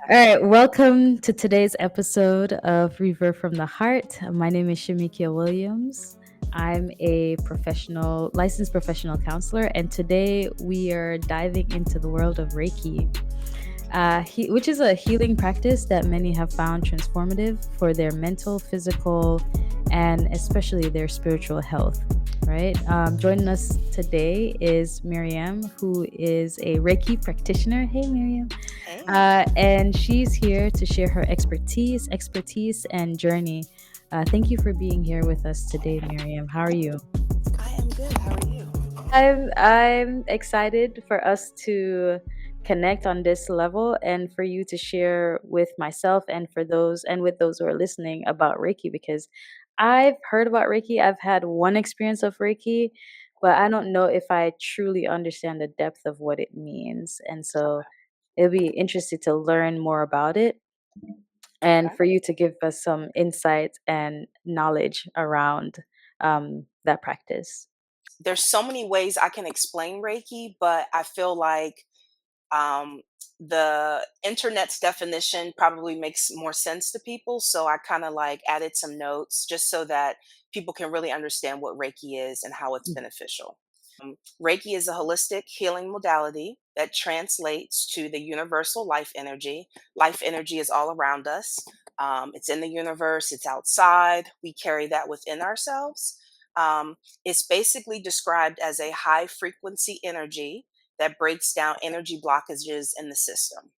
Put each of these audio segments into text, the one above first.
All right, welcome to today's episode of Reverb from the Heart. My name is Shamikia Williams. I'm a licensed professional counselor, and today we are diving into the world of Reiki, which is a healing practice that many have found transformative for their mental, physical, and especially their spiritual health. Right. Joining us today is Miriam, who is a Reiki practitioner. Hey, Miriam. Hey, And she's here to share her expertise, and journey. Thank you for being here with us today, Miriam. How are you? I am good. How are you? I'm excited for us to connect on this level and for you to share with myself and with those who are listening about Reiki, because I've heard about Reiki. I've had one experience of Reiki, but I don't know if I truly understand the depth of what it means. And so it'll be interesting to learn more about it and Okay. for you to give us some insight and knowledge around that practice. There's so many ways I can explain Reiki, but I feel like um, the internet's definition probably makes more sense to people. So I kind of like added some notes just so that people can really understand what Reiki is and how it's beneficial. Reiki is a holistic healing modality that translates to the universal life energy. Life energy is all around us. It's in the universe, it's outside. We carry that within ourselves. It's basically described as a high frequency energy that breaks down energy blockages in the system.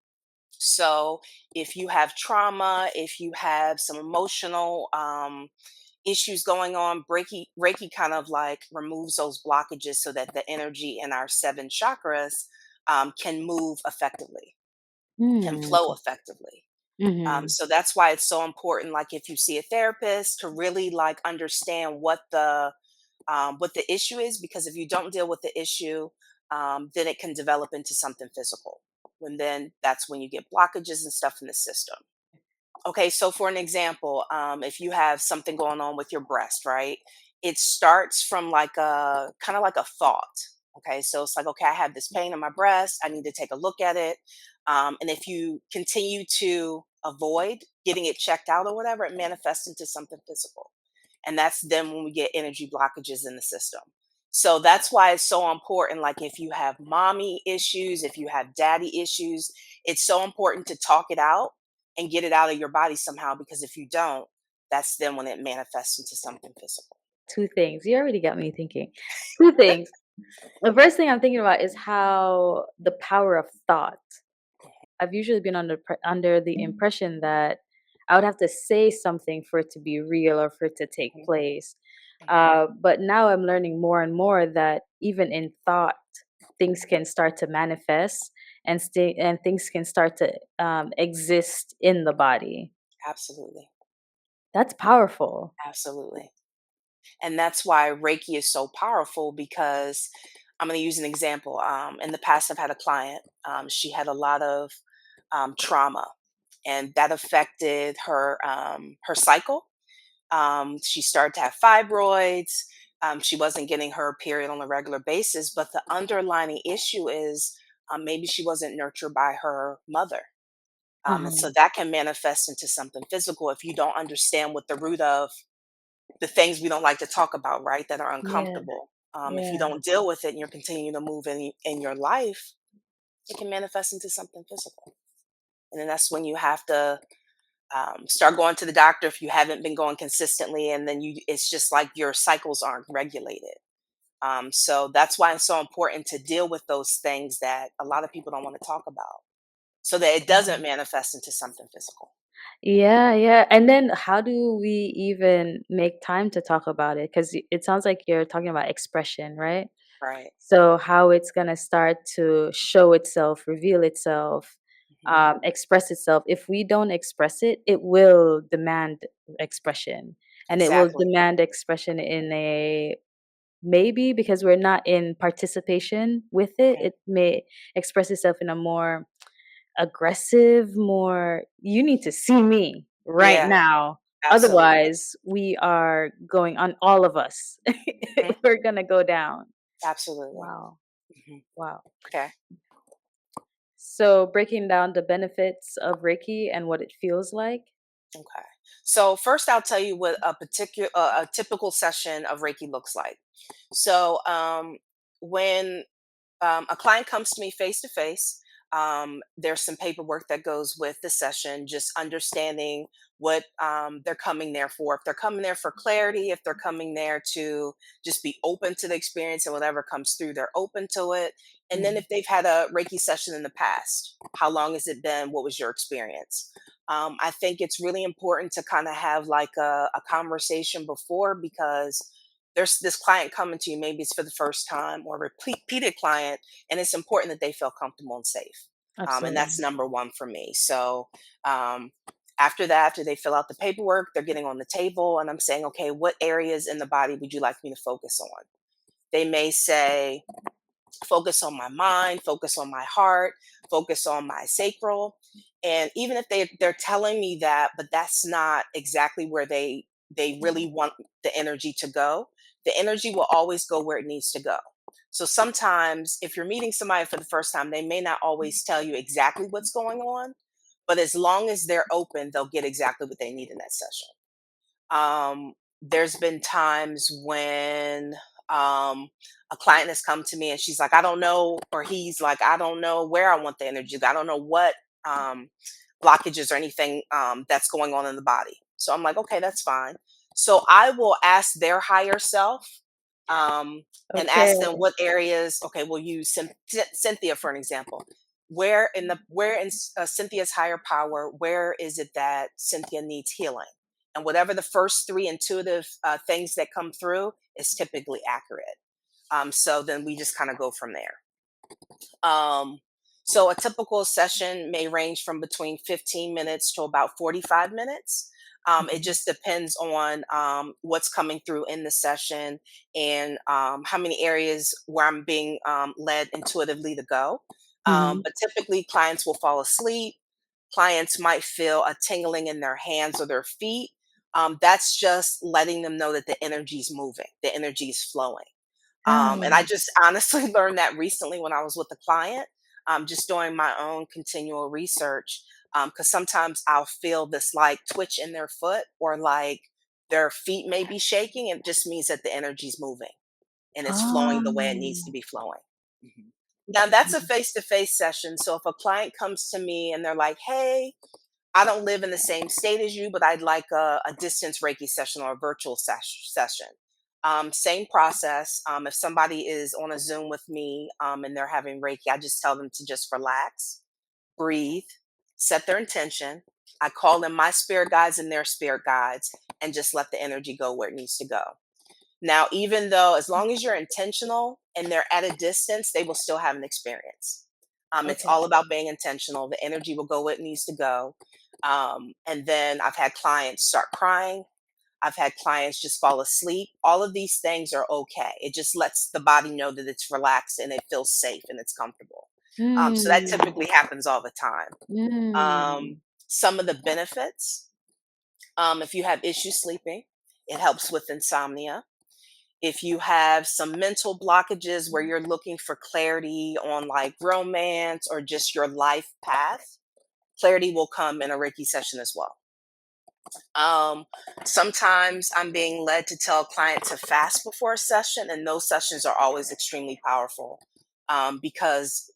So, if you have trauma, if you have some emotional issues going on, Reiki kind of like removes those blockages so that the energy in our seven chakras can move effectively, can Mm. flow effectively. Mhm. So that's why it's so important. Like if you see a therapist, to really like understand what the issue is, because if you don't deal with the issue, then it can develop into something physical. And then that's when you get blockages and stuff in the system. Okay, so for an example, if you have something going on with your breast, right? It starts from like a kind of like a thought. Okay, so it's like, okay, I have this pain in my breast. I need to take a look at it. And if you continue to avoid getting it checked out or whatever, it manifests into something physical. And that's then when we get energy blockages in the system. So that's why it's so important. Like if you have mommy issues, if you have daddy issues, it's so important to talk it out and get it out of your body somehow, because if you don't, that's then when it manifests into something physical. Two things. You already got me thinking. Two things. The first thing I'm thinking about is how the power of thought. I've usually been under the impression that I would have to say something for it to be real or for it to take Mhm, place. mhm. But now I'm learning more and more that even in thought, things can start to manifest and things can start to exist in the body. Absolutely. That's powerful. Absolutely. And that's why Reiki is so powerful, because I'm going to use an example. In the past, I've had a client. She had a lot of trauma, and that affected her cycle. She started to have fibroids. She wasn't getting her period on a regular basis, but the underlying issue is maybe she wasn't nurtured by her mother. And Uh-huh. so that can manifest into something physical if you don't understand what the root of the things we don't like to talk about, right? That are Yeah, uncomfortable. If you yeah. don't deal with it and you're continuing to move in your life, it can manifest into something physical. And then that's when you have to start going to the doctor if you haven't been going consistently, and then it's just like your cycles aren't regulated. So that's why it's so important to deal with those things that a lot of people don't want to talk about, so that it doesn't manifest into something physical. Yeah, yeah. And then how do we even make time to talk about it? Because it sounds like you're talking about expression, right? Right. So how it's gonna start to show itself, reveal itself, Hmm. express itself. If we don't express it, it will demand expression, and it will Exactly. demand expression in a maybe because we're not in participation with it. Hmm. It may express itself in a more aggressive, more "You need to see me right Yeah. now, Absolutely. otherwise we are going on all of us. Hmm. We're gonna go down." Absolutely. Wow, Hmm. wow. Okay. So breaking down the benefits of Reiki and what it feels like. Okay. So first, I'll tell you what a typical session of Reiki looks like. So when a client comes to me face to face, there's some paperwork that goes with the session, just understanding what they're coming there for. If they're coming there for clarity, if they're coming there to just be open to the experience and whatever comes through, they're open to it. And then Mhm. if they've had a Reiki session in the past, how long has it been? What was your experience? I think it's really important to kind of have like a conversation before, because there's this client coming to you, maybe it's for the first time or repeated client, and it's important that they feel comfortable and safe. And that's Absolutely. number one for me. So um, after that, after they fill out the paperwork, they're getting on the table, and I'm saying, okay, what areas in the body would you like me to focus on? They may say, focus on my mind, focus on my heart, focus on my sacral. And even if they're telling me that, but that's not exactly where they really want the energy to go, the energy will always go where it needs to go. So sometimes if you're meeting somebody for the first time, they may not always tell you exactly what's going on, but as long as they're open, they'll get exactly what they need in that session. There's been times when a client has come to me and she's like, I don't know, or he's like, I don't know where I want the energy. I don't know what um, blockages or anything that's going on in the body. So I'm like, okay, that's fine. So I will ask their higher self um, and Okay. ask them what areas. Okay, we'll use Cynthia for an example. Where in Cynthia's higher power, where is it that Cynthia needs healing? And whatever the first three intuitive things that come through is typically accurate. So then we just kind of go from there. Um, so a typical session may range from between 15 minutes to about 45 minutes. It Mhm. just depends on what's coming through in the session and how many areas where I'm being led intuitively to go. Mhm. But typically, clients will fall asleep. Clients might feel a tingling in their hands or their feet. That's just letting them know that the energy is moving, the energy is flowing. And I Oh. just honestly learned that recently when I was with a client, just doing my own continual research. Because sometimes I'll feel this like twitch in their foot, or like their feet may be shaking. It just means that the energy's moving and it's flowing the way it needs to Oh. be flowing. Mhm. Now, that's a face to face session. So if a client comes to me and they're like, hey, I don't live in the same state as you, but I'd like a distance Reiki session or a virtual session. Same process. If somebody is on a Zoom with me and they're having Reiki, I just tell them to just relax, breathe, set their intention. I call them my spirit guides and their spirit guides, and just let the energy go where it needs to go. Now, even though, as long as you're intentional and they're at a distance, they will still have an experience. It's Okay. all about being intentional. The energy will go where it needs to go. And then I've had clients start crying. I've had clients just fall asleep. All of these things are okay. It just lets the body know that it's relaxed and it feels safe and it's comfortable. So that Mm. typically happens all the time. Mm. Some of the benefits, if you have issues sleeping, it helps with insomnia. If you have some mental blockages where you're looking for clarity on like romance or just your life path, clarity will come in a Reiki session as well. Um, Sometimes I'm being led to tell a client to fast before a session, and those sessions are always extremely powerful because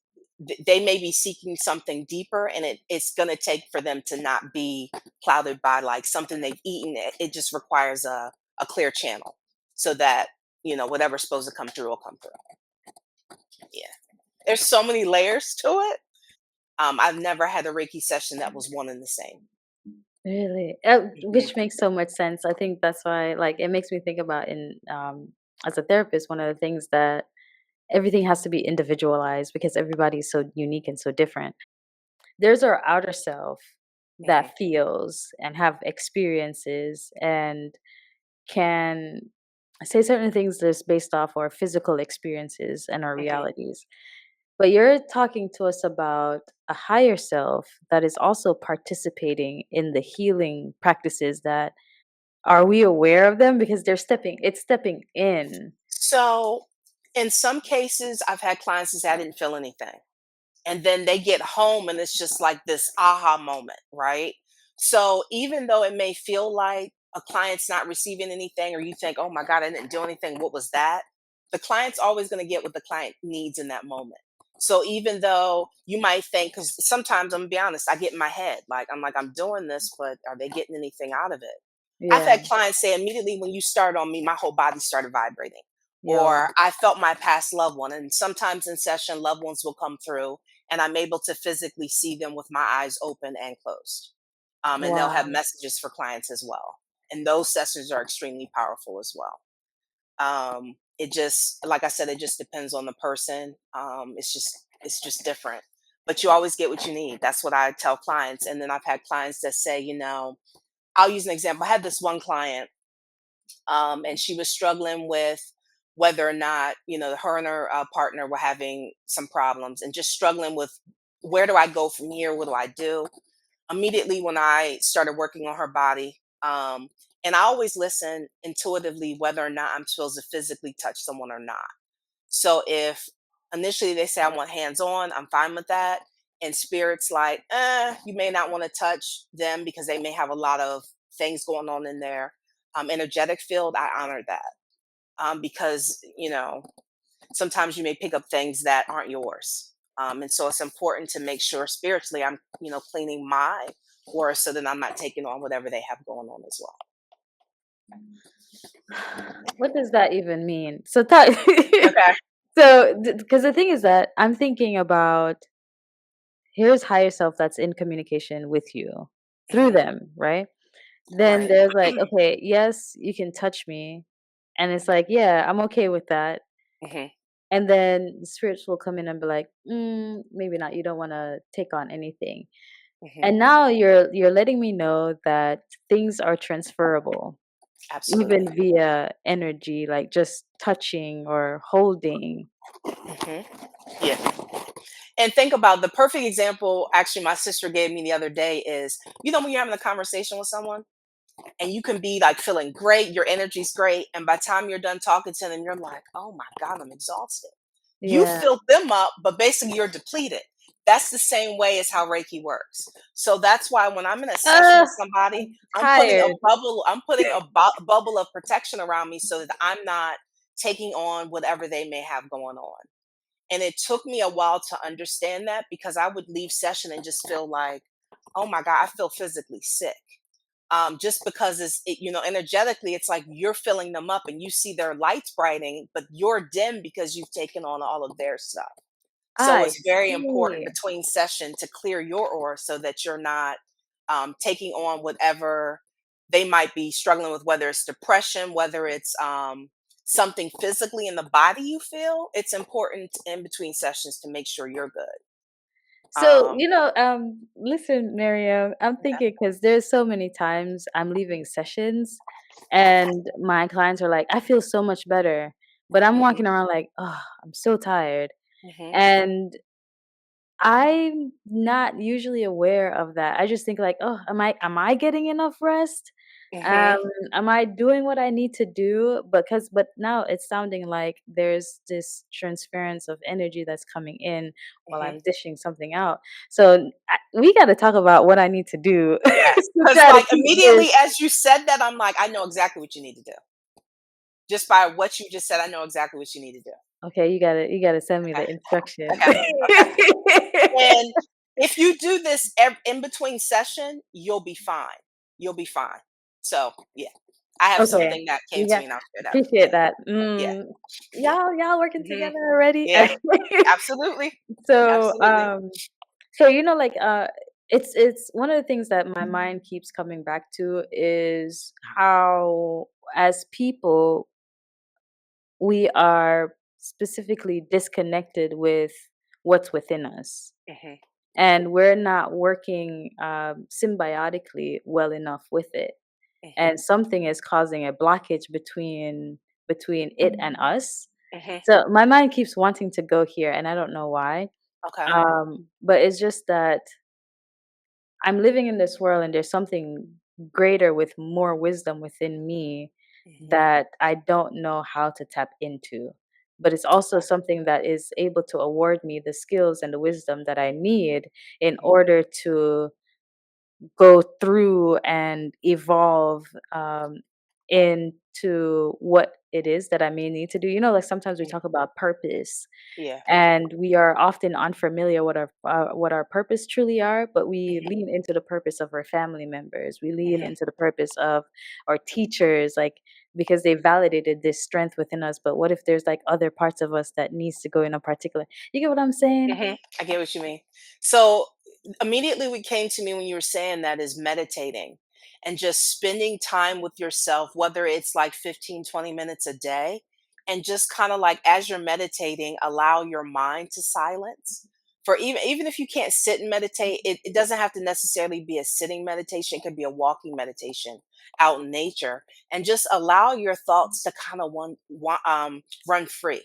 they may be seeking something deeper, and it's going to take for them to not be clouded by like something they've eaten. It just requires a clear channel so that whatever's supposed to come through will come through. Yeah, there's so many layers to it. I've never had a Reiki session that was one and the same. Really? Mhm. Which makes so much sense. I think that's why, like, it makes me think about as a therapist, one of the things that everything has to be individualized because everybody's so unique and so different. There's our outer self Mhm. that feels and have experiences and can say certain things that's based off our physical experiences and our Mhm. realities. But you're talking to us about a higher self that is also participating in the healing practices that are we aware of them because it's stepping in. So, in some cases, I've had clients that say, I didn't feel anything. and then they get home and it's just like this aha moment, right? So even though it may feel like a client's not receiving anything, or you think, oh my God, I didn't do anything, what was that? The client's always going to get what the client needs in that moment. So even though you might think, because sometimes I'm gonna be honest, I get in my head, like I'm doing this, but are they getting anything out of it? I've Yeah. had clients say immediately when you started on me, my whole body started vibrating. Yo. Or I felt my past loved one. And sometimes in session, loved ones will come through and I'm able to physically see them with my eyes open and closed. And they'll have Wow. messages for clients as well. And those sessions are extremely powerful as well. It just, like I said, it just depends on the person. It's just different. But you always get what you need. That's what I tell clients. And then I've had clients that say, I'll use an example. I had this one client, and she was struggling with whether or not, her and her partner were having some problems, and just struggling with, where do I go from here? What do I do? Immediately when I started working on her body, and I always listen intuitively whether or not I'm supposed to physically touch someone or not. So if initially they say I want hands on, I'm fine with that. And spirit's like, you may not want to touch them because they may have a lot of things going on in their energetic field. I honor that, because sometimes you may pick up things that aren't yours. And so it's important to make sure spiritually I'm cleaning my aura so that I'm not taking on whatever they have going on as well. What does that even mean? So talk Okay. so because the thing is that I'm thinking about, here's higher self that's in communication with you through Hmm. them, right? Then Right. there's like, okay, yes, you can touch me. And it's like, yeah, I'm okay with that. Hmm. And then spirits will come in and be like, maybe not. You don't want to take on anything. Hmm. And now you're letting me know that things are transferable, Absolutely. even via energy, like just touching or holding. Hmm. Yeah. And think about the perfect example, actually, my sister gave me the other day is, when you're having a conversation with someone and you can be like feeling great, your energy's great. And by the time you're done talking to them, you're like, oh my God, I'm exhausted. You Yeah. filled them up, but basically you're depleted. That's the same way as how Reiki works. So that's why when I'm in a session with somebody, I'm I'm putting a tired. bubble, I'm putting a bubble of protection around me so that I'm not taking on whatever they may have going on. And it took me a while to understand that, because I would leave session and just feel like, oh my God, I feel physically sick. Just because energetically, it's like you're filling them up and you see their lights brightening, but you're dim because you've taken on all of their stuff. So I it's very important see. between session to clear your aura so that you're not taking on whatever they might be struggling with, whether it's depression, whether it's something physically in the body you feel. It's important in between sessions to make sure you're good. So, Um, listen, Miriam, I'm okay. thinking because there's so many times I'm leaving sessions and my clients are like, I feel so much better. But I'm Hmm. walking around like, oh, I'm so tired. Hmm. And I'm not usually aware of that. I just think like, "Oh, am I getting enough rest? Hmm. Um, am I doing what I need to do?" But now it's sounding like there's this transference of energy that's coming in while Hmm. I'm dishing something out. So we got to talk about what I need to do Yes, to because try to like keep this. immediately as you said that, I'm like, I know exactly what you need to do. Just by what you just said, I know exactly what you need to do. Okay, you gotta send me Okay. the instructions. Okay. Okay. And if you do this in between session, you'll be fine. You'll be fine. So yeah, I have Okay, something that came you to got me and I'll share that. Yeah. appreciate that. Yeah. Y'all working Hmm. together already? Yeah. Absolutely. So, Absolutely. like, it's one of the things that my mind keeps coming back to is how, as people, we are specifically disconnected with what's within us, Hmm. and we're not working symbiotically well enough with it, Hmm. and something is causing a blockage between it and us. Hmm. So my mind keeps wanting to go here, and I don't know why. Okay. But it's just that I'm living in this world and there's something greater with more wisdom within me Hmm. that I don't know how to tap into. but it's also something that is able to award me the skills and the wisdom that I need in Mhm. order to go through and evolve into what it is that I may need to do. Like sometimes we Mhm. talk about purpose, Yeah. and we are often unfamiliar what our purpose truly are, but we Mhm. lean into the purpose of our family members. We lean Mhm. into the purpose of our teachers, like because they validated this strength within us. But what if there's like other parts of us that needs to go in a particular? You get what I'm saying? Mhm. I get what you mean. So immediately what came to me when you were saying that is meditating and just spending time with yourself, whether it's like 15, 20 minutes a day, and just kind of like as you're meditating, allow your mind to silence. For even if you can't sit and meditate, it doesn't have to necessarily be a sitting meditation. It could be a walking meditation out in nature, and just allow your thoughts to kind of run free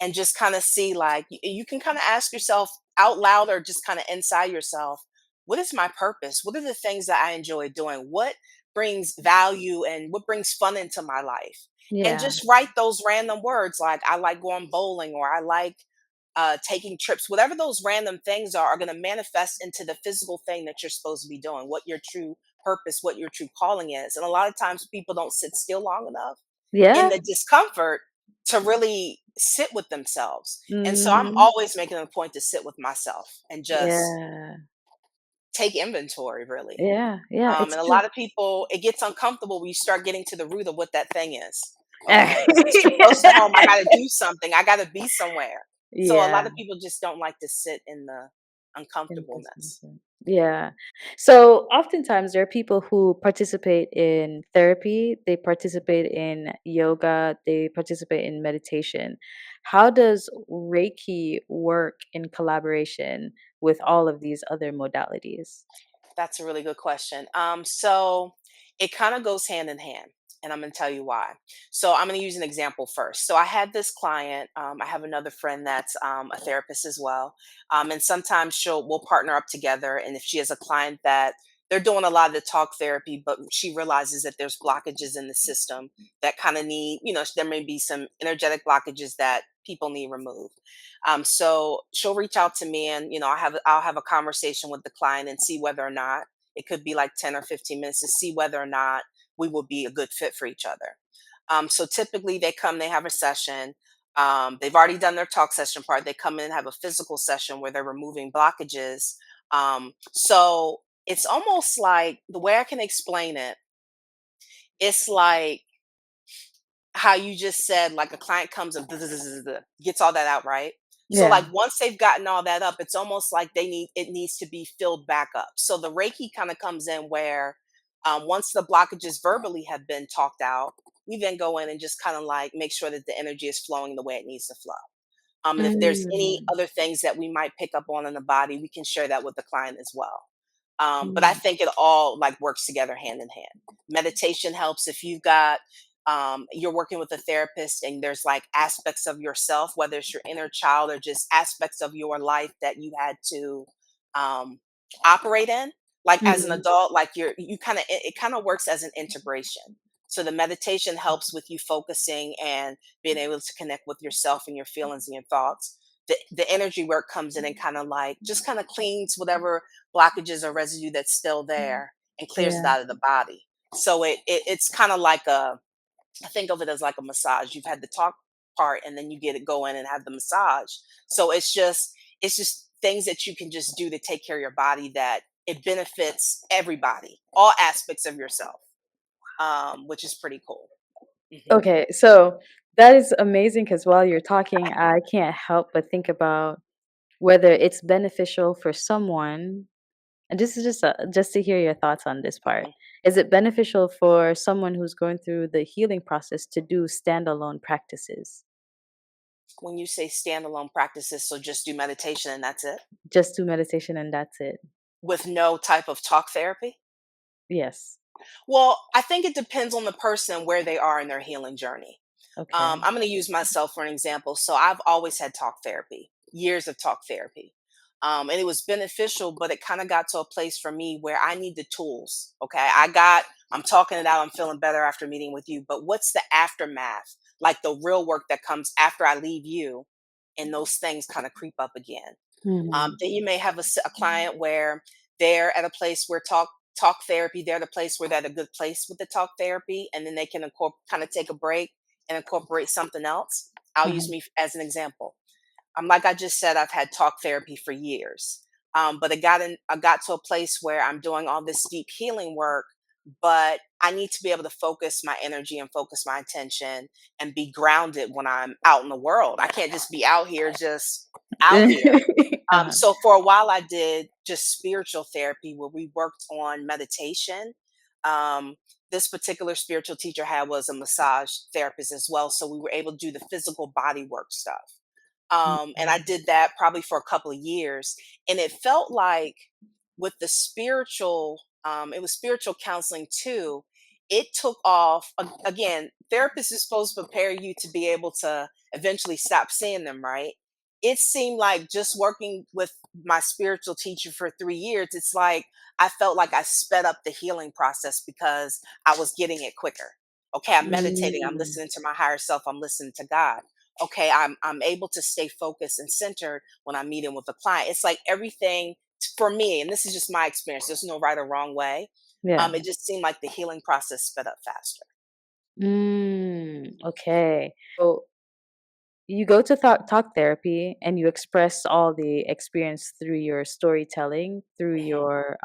and just kind of see like you can kind of ask yourself out loud or just kind of inside yourself, what is my purpose? What are the things that I enjoy doing? What brings value and what brings fun into my life? And Yeah. just write those random words like I like going bowling, or I like taking trips. Whatever those random things are going to manifest into the physical thing that you're supposed to be doing, what your true purpose, what your true calling is. And a lot of times people don't sit still long enough in Yeah. the discomfort to really sit with themselves. And so I'm Mhm. always making a point to sit with myself and just Yeah. take inventory, really. Yeah. Yeah. It's And a true. lot of people, it gets uncomfortable when you start getting to the root of what that thing is. Okay, this is too close to home. I got to do something. I got to be somewhere. So a lot Yeah. of people just don't like to sit in the In uncomfortableness. discomfort. Yeah. So oftentimes there are people who participate in therapy, they participate in yoga, they participate in meditation. How does Reiki work in collaboration with all of these other modalities? That's a really good question. So it kind of goes hand in hand, and I'm going to tell you why. So I'm going to use an example first. So I had this client. I have another friend that's a therapist as well, and sometimes we'll partner up together. And if she has a client that they're doing a lot of the talk therapy, but she realizes that there's blockages in the system that kind of need, there may be some energetic blockages that people need removed. So she'll reach out to me, and I'll have a conversation with the client and see whether or not it could be like 10 or 15 minutes to see whether or not we will be a good fit for each other. So typically they come, they have a session. They've already done their talk session part. They come in and have a physical session where they're removing blockages. So it's almost like the way I can explain it, it's like how you just said, like a client comes and gets all that out, right? So Yeah. like once they've gotten all that up, it's almost like it needs to be filled back up. So the Reiki kind of comes in where once the blockages verbally have been talked out, we then go in and just kind of like make sure that the energy is flowing the way it needs to flow. And if there's any Mm. other things that we might pick up on in the body, we can share that with the client as well. But I Mm. think it all like works together hand in hand. Meditation helps if you've got you're working with a therapist and there's like aspects of yourself, whether it's your inner child or just aspects of your life that you had to um, operate in. Like as an Mhm. adult, like you kind of it kind of works as an integration. So the meditation helps with you focusing and being able to connect with yourself and your feelings and your thoughts. The energy work comes in and kind of like just kind of cleans whatever blockages or residue that's still there and clears it Yeah. out of the body. So it's kind of like I think of it as like a massage. You've had the talk part and then you get it going and have the massage. So it's just things that you can just do to take care of your body that it benefits everybody, all aspects of yourself, which is pretty cool. Hmm. Okay, so that is amazing because while you're talking, I can't help but think about whether it's beneficial for someone, and this is just to hear your thoughts on this part. Is it beneficial for someone who's going through the healing process to do standalone practices? When you say standalone practices, so just do meditation and that's it, Just do meditation and that's it? with no type of talk therapy. Yes. Well, I think it depends on the person where they are in their healing journey. Okay. I'm going to use myself for an example. So I've always had talk therapy, years of talk therapy. And it was beneficial, but it kind of got to a place for me where I need the tools. Okay. I'm talking it out. I'm feeling better after meeting with you, but what's the aftermath? like the real work that comes after I leave you, and those things kind of creep up again. Mhm. Then you may have a client where they're at a place where talk therapy, they're at a place where they're at a good place with the talk therapy, and then they can kind of take a break and incorporate something else. I'll use Uh-huh. me as an example. Like I just said, I've had talk therapy for years. But I got to a place where I'm doing all this deep healing work, but I need to be able to focus my energy and focus my attention and be grounded when I'm out in the world. I can't just be out here, just out here. Uh-huh. So for a while, I did just spiritual therapy where we worked on meditation. Um, this particular spiritual teacher had was a massage therapist as well, so we were able to do the physical body work stuff. And I Mhm. did that probably for a couple of years, and it felt like with the spiritual, it was spiritual counseling too. It took off again. Therapists is supposed to prepare you to be able to eventually stop seeing them, right? It seemed like just working with my spiritual teacher for 3 years, it's like I felt like I sped up the healing process because I was getting it quicker. Okay, I'm meditating, I'm Mm. listening to my higher self, I'm listening to God. Okay, I'm able to stay focused and centered when I'm meeting with a client. It's like everything for me, and this is just my experience, there's no right or wrong way. Yeah. It just seemed like the healing process sped up faster. Okay. So you go to talk therapy and you express all the experience through your storytelling, through Hmm. your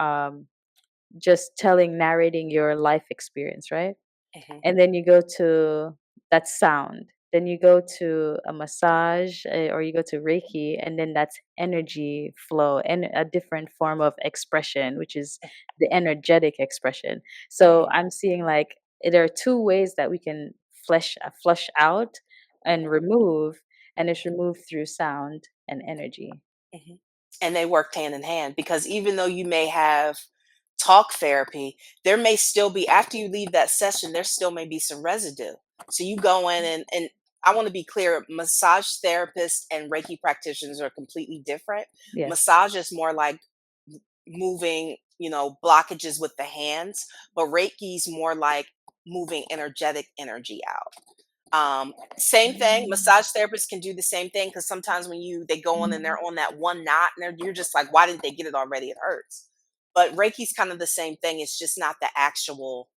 just telling, narrating your life experience, right? Hmm. And then you go to that's sound. Then you go to a massage or you go to Reiki, and then that's energy flow and a different form of expression, which is the energetic expression. So Hmm. I'm seeing like there are two ways that we can flush out and Hmm. remove, and it's removed through sound and energy. Hmm. And they worked hand in hand because even though you may have talk therapy, there may still be, after you leave that session, there still may be some residue. So you go in and I want to be clear, massage therapists and Reiki practitioners are completely different. Yes. Massage is more like moving, blockages with the hands, but Reiki's more like moving energetic energy out. Same thing, Mm. massage therapists can do the same thing because sometimes when they go on and they're on that one knot and you're just like, why didn't they get it already? It hurts. But Reiki's kind of the same thing. It's just not the actual,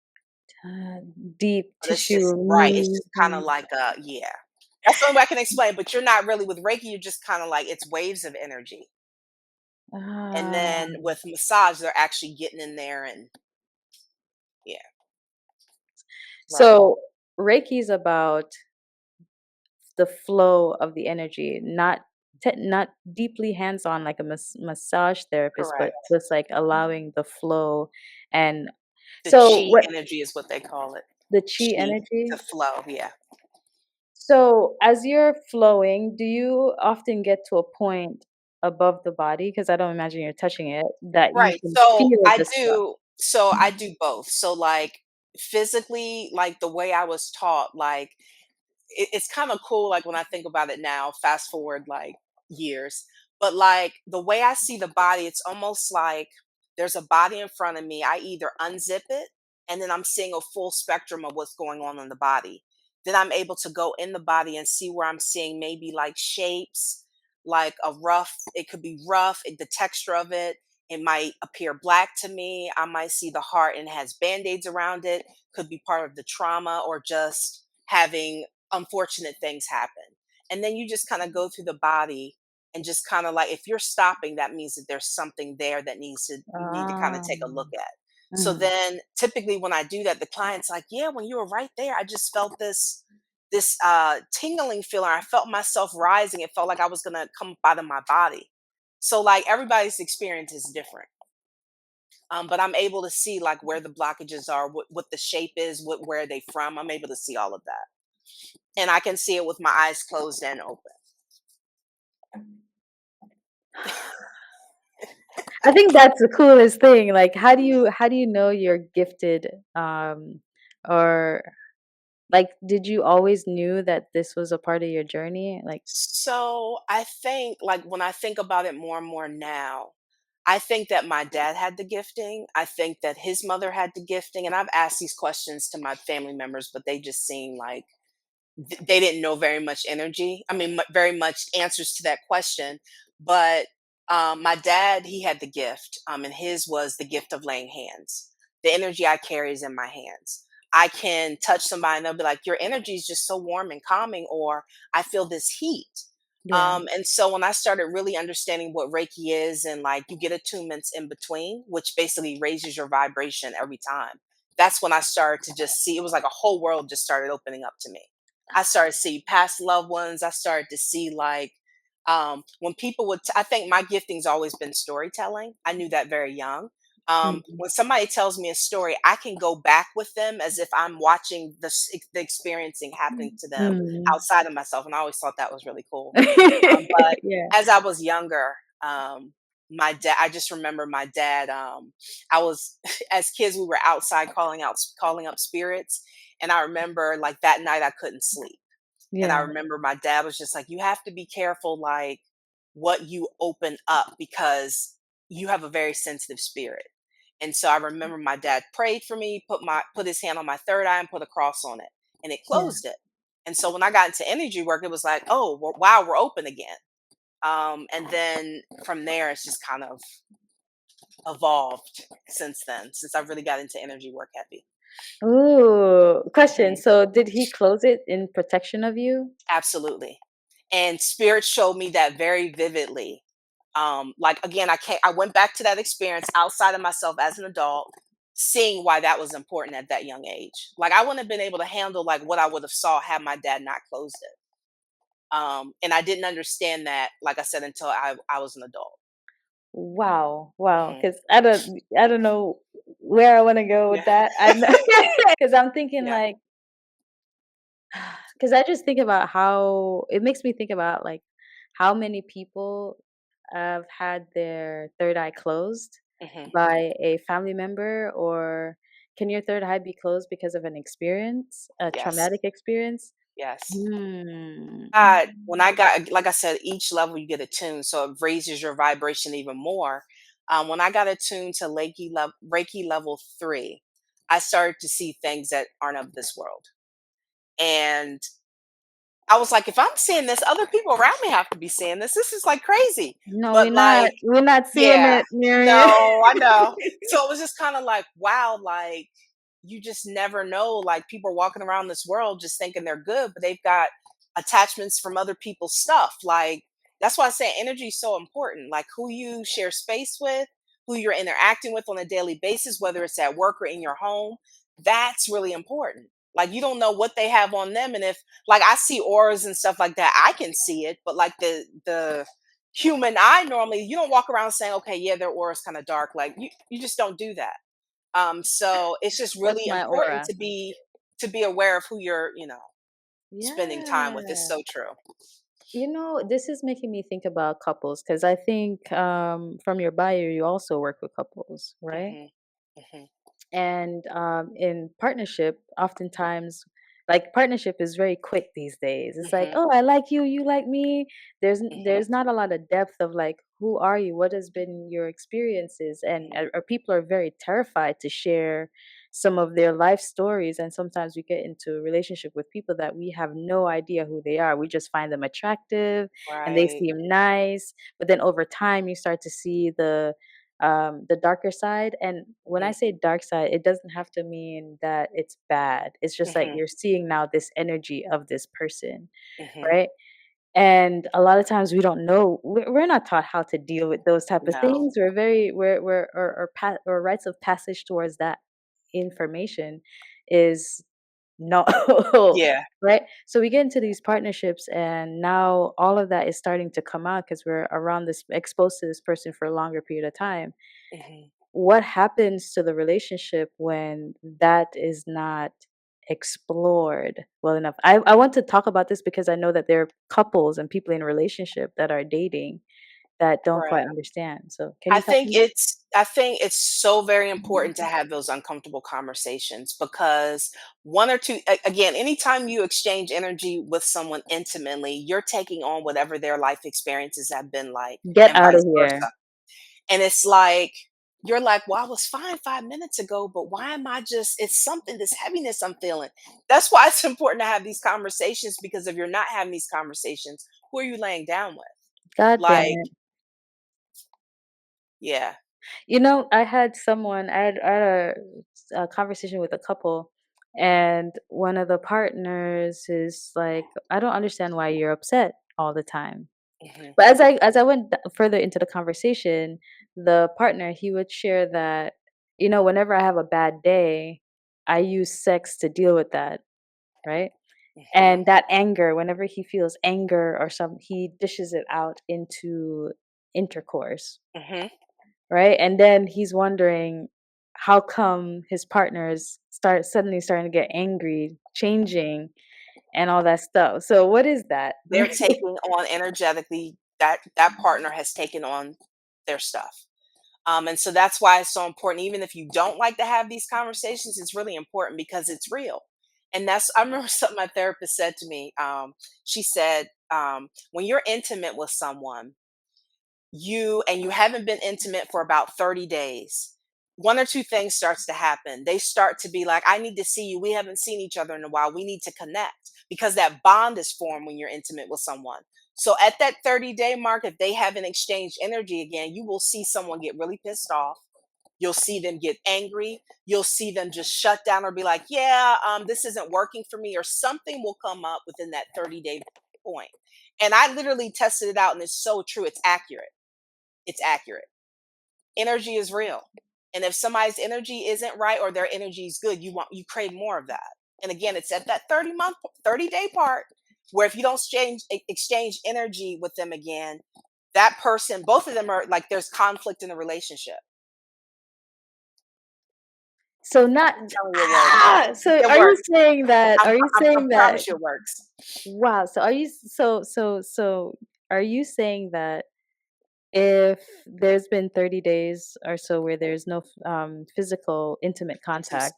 Uh, Deep but it's tissue just right. It's just kind of removal. like yeah. That's the only way I can explain. But you're not really with Reiki. You're just kind of like it's waves of energy. And Ah. then with massage, they're actually getting in there and yeah, right, So Reiki is about the flow of the energy, not deeply hands-on like a massage therapist, but correct. just like allowing the flow. And The so chi what energy is what they call it. the chi Chi to energy. flow. Yeah. So as you're flowing, do you often get to a point above the body? Because I don't imagine you're touching it, that you Right. can So feel I the stuff. do I do both. So like physically, like the way I was taught, like it's kind of cool like when I think about it now, fast forward like years. But like the way I see the body, it's almost like there's a body in front of me. I either unzip it and then I'm seeing a full spectrum of what's going on in the body. Then I'm able to go in the body and see where I'm seeing maybe like shapes, like it could be rough, the texture of it. It might appear black to me. I might see the heart and it has band-aids around it. Could be part of the trauma or just having unfortunate things happen. And then you just kind of go through the body and just kind of like if you're stopping, that means that there's something there that you need to kind of Ah. take a look at. So Mhm. then typically when I do that, the client's like, yeah, when you were right there, I just felt this tingling feeling. I felt myself rising. It felt like I was gonna come up out of my body. So like everybody's experience is different. But I'm able to see like where the blockages are, what the shape is, where are they from. I'm able to see all of that, and I can see it with my eyes closed and open. I think that's the coolest thing. Like, how do you know you're gifted? Or like, did you always knew that this was a part of your journey? Like, So I think, like, when I think about it more and more now, I think that my dad had the gifting. I think that his mother had the gifting. And I've asked these questions to my family members, but they just seem like they didn't know very much energy. I mean, very much answers to that question. But my dad, he had the gift, and his was the gift of laying hands. The energy I carry is in my hands. I can touch somebody and they'll be like, "Your energy is just so warm and calming," or "I feel this heat." Yeah. And so when I started really understanding what Reiki is, and like you get attunements in between, which basically raises your vibration every time, that's when I started to just see, it was like a whole world just started opening up to me. I started to see past loved ones. I started to see like when people would, I think my gifting's always been storytelling. I knew that very young. Mm. When somebody tells me a story, I can go back with them as if I'm watching the experiencing happening to them Mm. outside of myself. And I always thought that was really cool. But Yeah. as I was younger, my dad, I just remember my dad, I was, as kids, we were outside calling up spirits. And I remember like that night I couldn't sleep. And I Yeah. remember my dad was just like, "You have to be careful, like what you open up, because you have a very sensitive spirit." And so I remember my dad prayed for me, put his hand on my third eye and put a cross on it, and it Yeah. closed it. And so when I got into energy work, it was like, "Oh, wow, we're open again." And then from there, it's just kind of evolved since then, since I really got into energy work heavy. Ooh, question. Mhm. So did he close it in protection of you? Absolutely. And spirit showed me that very vividly. Like again, I went back to that experience outside of myself as an adult, seeing why that was important at that young age. Like I wouldn't have been able to handle like what I would have saw had my dad not closed it. And I didn't understand that, like I said, until I was an adult. Wow, wow. Hmm. Because I don't know where I wanna go with Yeah. that. I know, because 'cause I'm thinking Yeah. like, because I just think about how it makes me think about, like, how many people have had their third eye closed Hmm. by a family member, or can your third eye be closed because of an experience, a Yes. traumatic experience? Yes. Hmm. When I got, like I said, each level you get attuned, so it raises your vibration even more. When I got attuned to Reiki level 3, I started to see things that aren't of this world. And I was like, if I'm seeing this, other people around me have to be seeing this. This is like crazy. No, But like, we're not seeing yeah, it, Miriam. no, I know. So it was just kind of like, wow, like you just never know. Like people are walking around this world just thinking they're good, but they've got attachments from other people's stuff. Like that's why I say energy is so important. Like who you share space with, who you're interacting with on a daily basis, whether it's at work or in your home, that's really important. Like you don't know what they have on them, and if like I see auras and stuff like that, I can see it, but like the human eye normally, you don't walk around saying, okay, yeah, their aura is kind of dark. Like you just don't do that. So it's just What's really my important aura? to be aware of who you're, spending time with. It's Yeah. so true. This is making me think about couples because I think from your bio, you also work with couples, right? Hmm. Hmm. And in partnership, oftentimes, like partnership is very quick these days. It's like, Hmm. oh, I like you, you like me. Hmm. There's not a lot of depth of like, who are you? What has been your experiences? And or people are very terrified to share some of their life stories. And sometimes we get into a relationship with people that we have no idea who they are. We just find them attractive and they Right. seem nice, but then over time you start to see the darker side. And when I say dark side, it doesn't have to mean that it's bad. It's just like Hmm. you're seeing now this energy of this person, Hmm. right? And a lot of times we don't know. We're not taught how to deal with those type of No. things. We're or rites of passage towards that information is no. Yeah. Right? So we get into these partnerships and now all of that is starting to come out because we're around this exposed to this person for a longer period of time. Hmm. What happens to the relationship when that is not explored well enough? I want to talk about this because I know that there are couples and people in a relationship that are dating that don't quite Right. understand. So can you talk to me? I think it's so very important to have those uncomfortable conversations, because one or two again, anytime you exchange energy with someone intimately, you're taking on whatever their life experiences have been like, Get and out of vice here. versa. And it's like you're like, well, I was fine 5 minutes ago, but why am I just, it's something, this heaviness I'm feeling. That's why it's important to have these conversations, because if you're not having these conversations, who are you laying down with? God damn Like, it. yeah. You know, I had a conversation with a couple, and one of the partners is like, I don't understand why you're upset all the time. Hmm. But as I went further into the conversation, the partner, he would share that, whenever I have a bad day, I use sex to deal with that, right? Hmm. And that anger, whenever he feels anger or some, he dishes it out into intercourse, Hmm. right? And then he's wondering how come his partners start suddenly starting to get angry, changing, and all that stuff. So what is that? They're taking on energetically, that partner has taken on their stuff. And so that's why it's so important. Even if you don't like to have these conversations, it's really important because it's real. And that's, I remember something my therapist said to me. She said, when you're intimate with someone, you haven't been intimate for about 30 days, one or two things starts to happen. They start to be like, I need to see you. We haven't seen each other in a while. We need to connect, because that bond is formed when you're intimate with someone. So at that 30-day mark, if they haven't exchanged energy again, you will see someone get really pissed off. You'll see them get angry. You'll see them just shut down or be like, yeah, this isn't working for me, or something will come up within that 30-day point. And I literally tested it out, and it's so true. It's accurate. It's accurate. Energy is real. And if somebody's energy isn't right, or their energy is good, you crave more of that. And again, it's at that 30-day part, where if you don't exchange energy with them again, that person, both of them are like, there's conflict in the relationship. So not I'm telling you it works. so It are you works. saying that I promise you it works. wow, so are you so are you saying that if there's been 30 days or so where there's no physical intimate contact,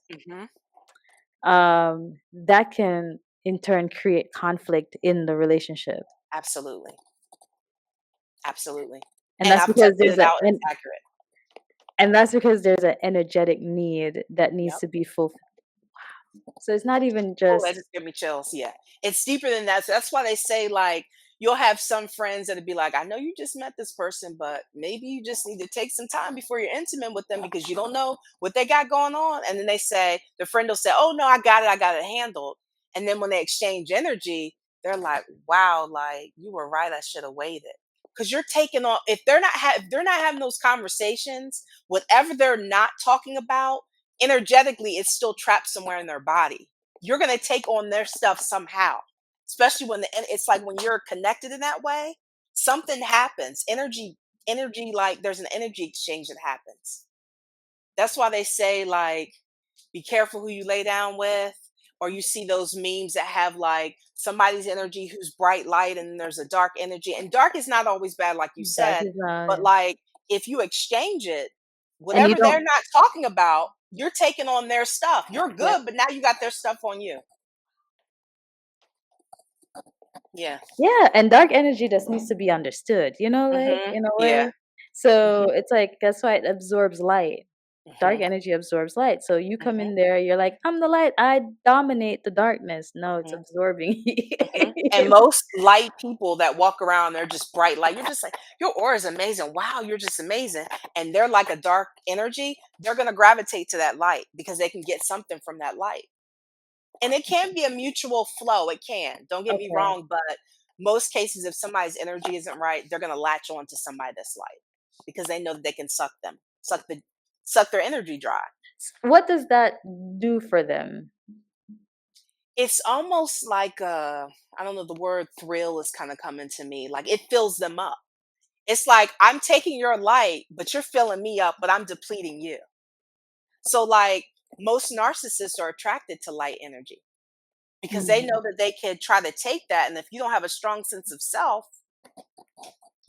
Mhm. that can in turn create conflict in the relationship? Absolutely. Absolutely. And And that's I've because tested there's it a out, and it's accurate. and that's because there's an energetic need that needs Yep. to be fulfilled. So it's not even Oh, that just just give me chills. Yeah. It's deeper than that. So that's why they say, like, you'll have some friends that'll be like, I know you just met this person, but maybe you just need to take some time before you're intimate with them, because you don't know what they got going on. And then the friend will say, oh no, I got it. I got it handled. And then when they exchange energy, they're like, wow, like, you were right. I should have waited. Because you're taking on, if they're not having those conversations, whatever they're not talking about, energetically, it's still trapped somewhere in their body. You're going to take on their stuff somehow, especially when it's like when you're connected in that way, something happens. Energy, like, there's an energy exchange that happens. That's why they say, like, be careful who you lay down with. Or you see those memes that have like somebody's energy who's bright light, and then there's a dark energy. And dark is not always bad, like you dark said, is but like, if you exchange it, and you whatever they're don't. not talking about, you're taking on their stuff. You're Yeah. good, but now you got their stuff on you. Yeah. Yeah, and dark energy just needs to be understood, like Mhm. in a Yeah. way. So Mhm. it's like that's why it absorbs light. Dark Mhm. energy absorbs light. So you come Mhm. in there, you're like, I'm the light, I dominate the darkness. No, it's Mhm. absorbing. Mhm. And most light people that walk around, they're just bright light. You're just like, your aura is amazing. Wow, you're just amazing. And they're like a dark energy. They're gonna gravitate to that light because they can get something from that light. And it can be a mutual flow. It can. Don't get me Okay. wrong, but most cases, if somebody's energy isn't right, they're gonna latch on to somebody that's light, because they know that they can suck their energy dry. What does that do for them? It's almost like I don't know, the word thrill is kind of coming to me. Like, it fills them up. It's like, I'm taking your light, but you're filling me up, but I'm depleting you. So like, most narcissists are attracted to light energy because they Mhm. know that they can try to take that, and if you don't have a strong sense of self,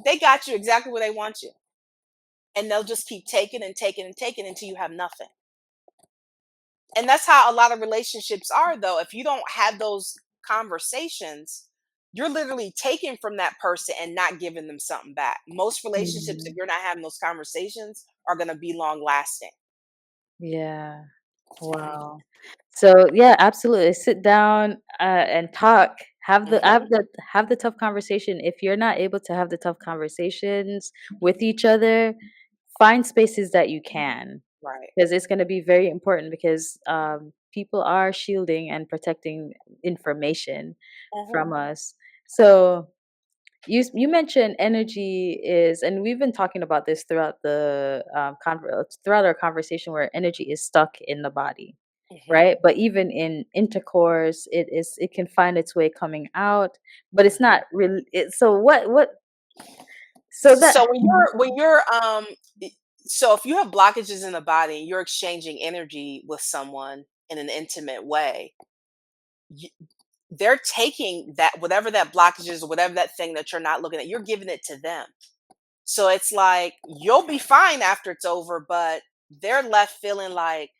they got you exactly where they want you. And they'll just keep taking and taking and taking until you have nothing. And that's how a lot of relationships are, though. If you don't have those conversations, you're literally taking from that person and not giving them something back. Most relationships, if Mhm. you're not having those conversations, are going to be long lasting. Yeah. Hmm. Wow. So yeah, absolutely. Sit down and talk. Hmm. Have the tough conversation. If you're not able to have the tough conversations with each other, find spaces that you can, Right. because it's going to be very important, because people are shielding and protecting information Hmm. from us. So you mentioned energy is, and we've been talking about this throughout throughout our conversation, where energy is stuck in the body, Hmm. right? But even in intercourse, it can find its way coming out, but it's Hmm. not really. So what? So that. So i- so if you have blockages in the body and you're exchanging energy with someone in an intimate way, y- they're taking that, whatever that blockage is, or whatever that thing that you're not looking at, you're giving it to them. So it's like you'll be fine after it's over, but they're left feeling like,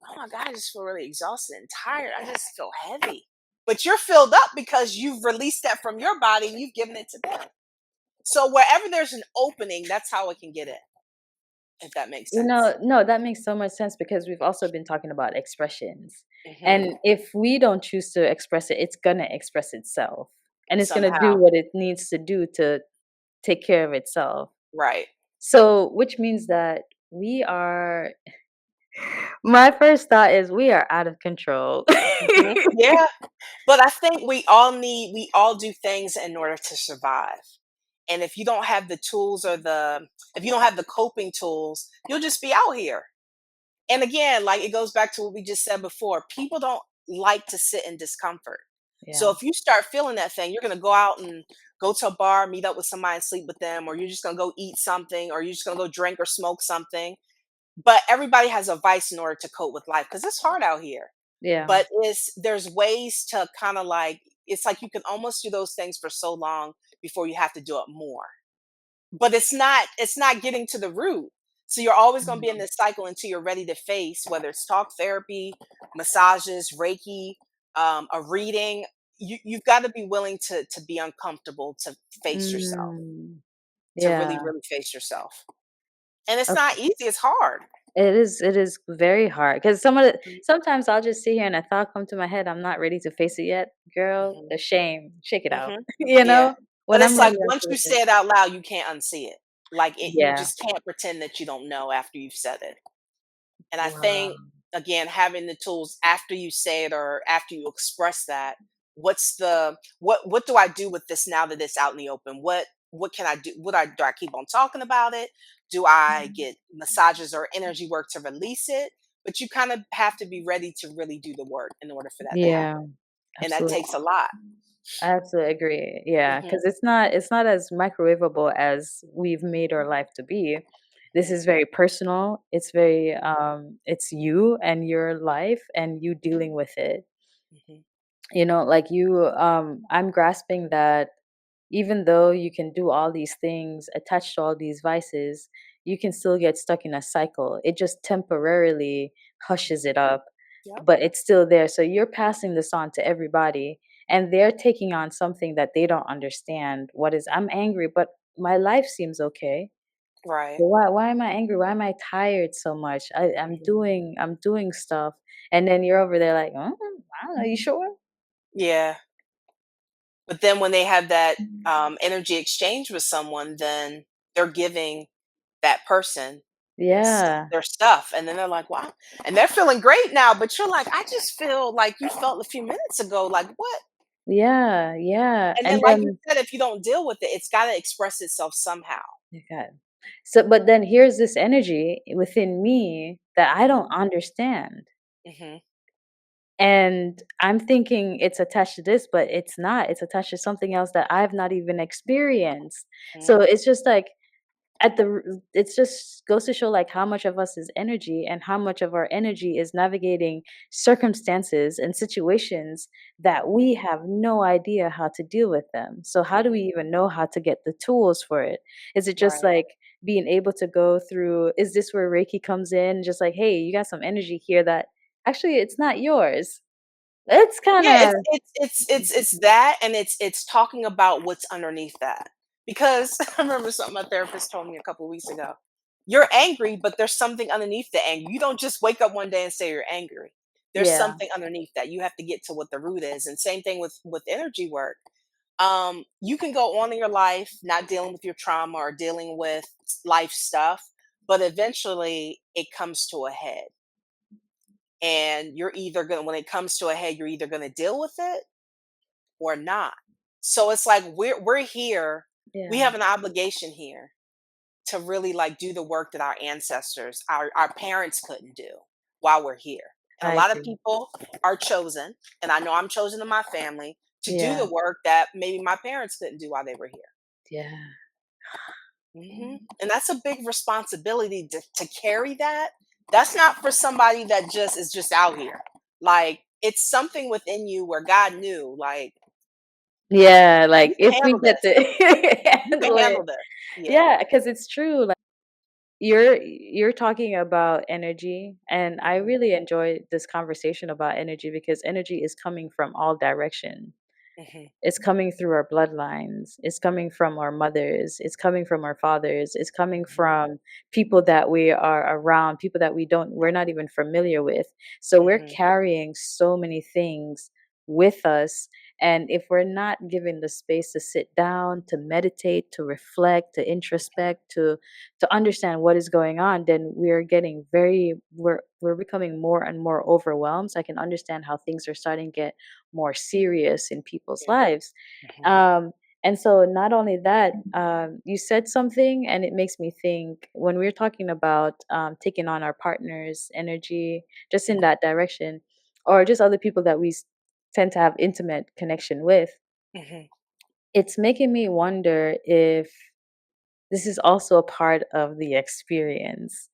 oh my God, I just feel really exhausted and tired. I just feel heavy. But you're filled up because you've released that from your body and you've given it to them. So wherever there's an opening, that's how it can get in, if that makes sense. No, that makes so much sense, because we've also been talking about expressions. Hmm. And if we don't choose to express it, it's going to express itself. And it's going to do Somehow. what it needs to do to take care of itself. Right. So, which means that we are, my first thought is we are out of control. Hmm. Yeah. But I think we all do things in order to survive. And if you don't have the tools, if you don't have the coping tools, you'll just be out here. And again, like it goes back to what we just said before, people don't like to sit in discomfort. So Yeah. if you start feeling that thing, you're going to go out and go to a bar, meet up with somebody and sleep with them, or you're just going to go eat something, or you're just going to go drink or smoke something. But everybody has a vice in order to cope with life because it's hard out here. Yeah. But there's ways to kind of like, it's like you can almost do those things for so long before you have to do it more. But it's not getting to the root. So you're always going to be in Mm. this cycle until you're ready to face, whether it's talk therapy, massages, Reiki, a reading. You've got to be willing to be uncomfortable, to face yourself, Mm. to really, Yeah. really face yourself. And it's not Okay. easy, it's hard. It is very hard, because Mhm. sometimes I'll just sit here and a thought come to my head. I'm not ready to face it yet. Girl, Mhm. the shame, shake it out. Mhm. You Yeah. know? But When I'm it's like ready, I'll once you face it. say it out loud, you can't unsee it. Like you Yeah. just can't pretend that you don't know after you've said it. And I Wow. think, again, having the tools after you say it or after you express that, what do I do with this now that it's out in the open? What can I do? Do I keep on talking about it? Do I get massages or energy work to release it? But you kind of have to be ready to really do the work in order for that to Yeah. happen. And that Absolutely. takes a lot. I absolutely agree. Yeah, Hmm. because it's not as microwavable as we've made our life to be. This is very personal. It's you and your life and you dealing with it. Hmm. Like I'm grasping that even though you can do all these things attached to all these vices, you can still get stuck in a cycle. It just temporarily hushes it up, Yep. but it's still there. So you're passing this on to everybody, and they're taking on something that they don't understand. I'm angry, but my life seems okay. Right. But why am I angry? Why am I tired so much? Hmm. I'm doing stuff, and then you're over there like, I don't know, you sure? Yeah. But then when they have that energy exchange with someone, then they're giving that person Yeah. their stuff, and then they're like, "Wow," and they're feeling great now. But you're like, "I just feel like you felt a few minutes ago. Like what?" Yeah, yeah, And then, and like you then said, if you don't deal with it, it's got to express itself somehow. okay. So, but then here's this energy within me that I Hmm. don't understand. Hmm. And I'm thinking it's attached to this, but it's not. It's attached to something else that I've not even experienced. So it's just like it's just goes to show like how much of us is energy and how much of our energy is navigating circumstances and situations that Hmm. we have no idea how to deal with them. So how do we Hmm. even know how to get the tools for it? Is it just Right. like being able to go through, is this where Reiki comes in? Just like, hey, you got some energy here that actually it's not yours. It's kind Yeah, of it's that, and it's talking about what's underneath that. Because I remember something my therapist told me a couple weeks ago. you're angry, but there's something underneath the anger. You don't just wake up one day and say you're angry. There's Yeah, something underneath that. You have to get to what the root is. And same thing with energy work. You can go on in your life not dealing with your trauma or dealing with life stuff, but eventually it comes to a head. And you're either going to, when it comes to a head, you're either going to deal with it or not. So it's like we're here. We yeah, have an obligation here to really like do the work that our ancestors, our parents couldn't do while we're here. And a I lot of agree. people are chosen, and I know I'm chosen in my family to do Yeah, the work that maybe my parents couldn't do while they were here. yeah, And that's a big responsibility to carry that. That's not for somebody that just is just out here. Like it's something within you where God knew, like yeah. Like you if can we handle get this. to You can handle it, handle this. Yeah. yeah, because it's true. Like you're talking about energy, and I Hmm. really enjoy this conversation about energy because energy is coming from all direction. Hmm. It's coming through our bloodlines. It's coming from our mothers. It's coming from our fathers. It's coming from people that we are around, people that we're not even familiar with. So we're Hmm. carrying so many things with us. And if we're not given the space to sit down, to meditate, to reflect, to introspect, to understand what is going on, then we're becoming more and more overwhelmed. So I can understand how things are starting to get more serious in people's Yeah. lives. Hmm. Um, and so, not only that, you said something, and it makes me think when we're talking about taking on our partner's energy, just in that direction, or just other people that tend to have intimate connection with, Hmm. it's making me wonder if this is also a part of the experience.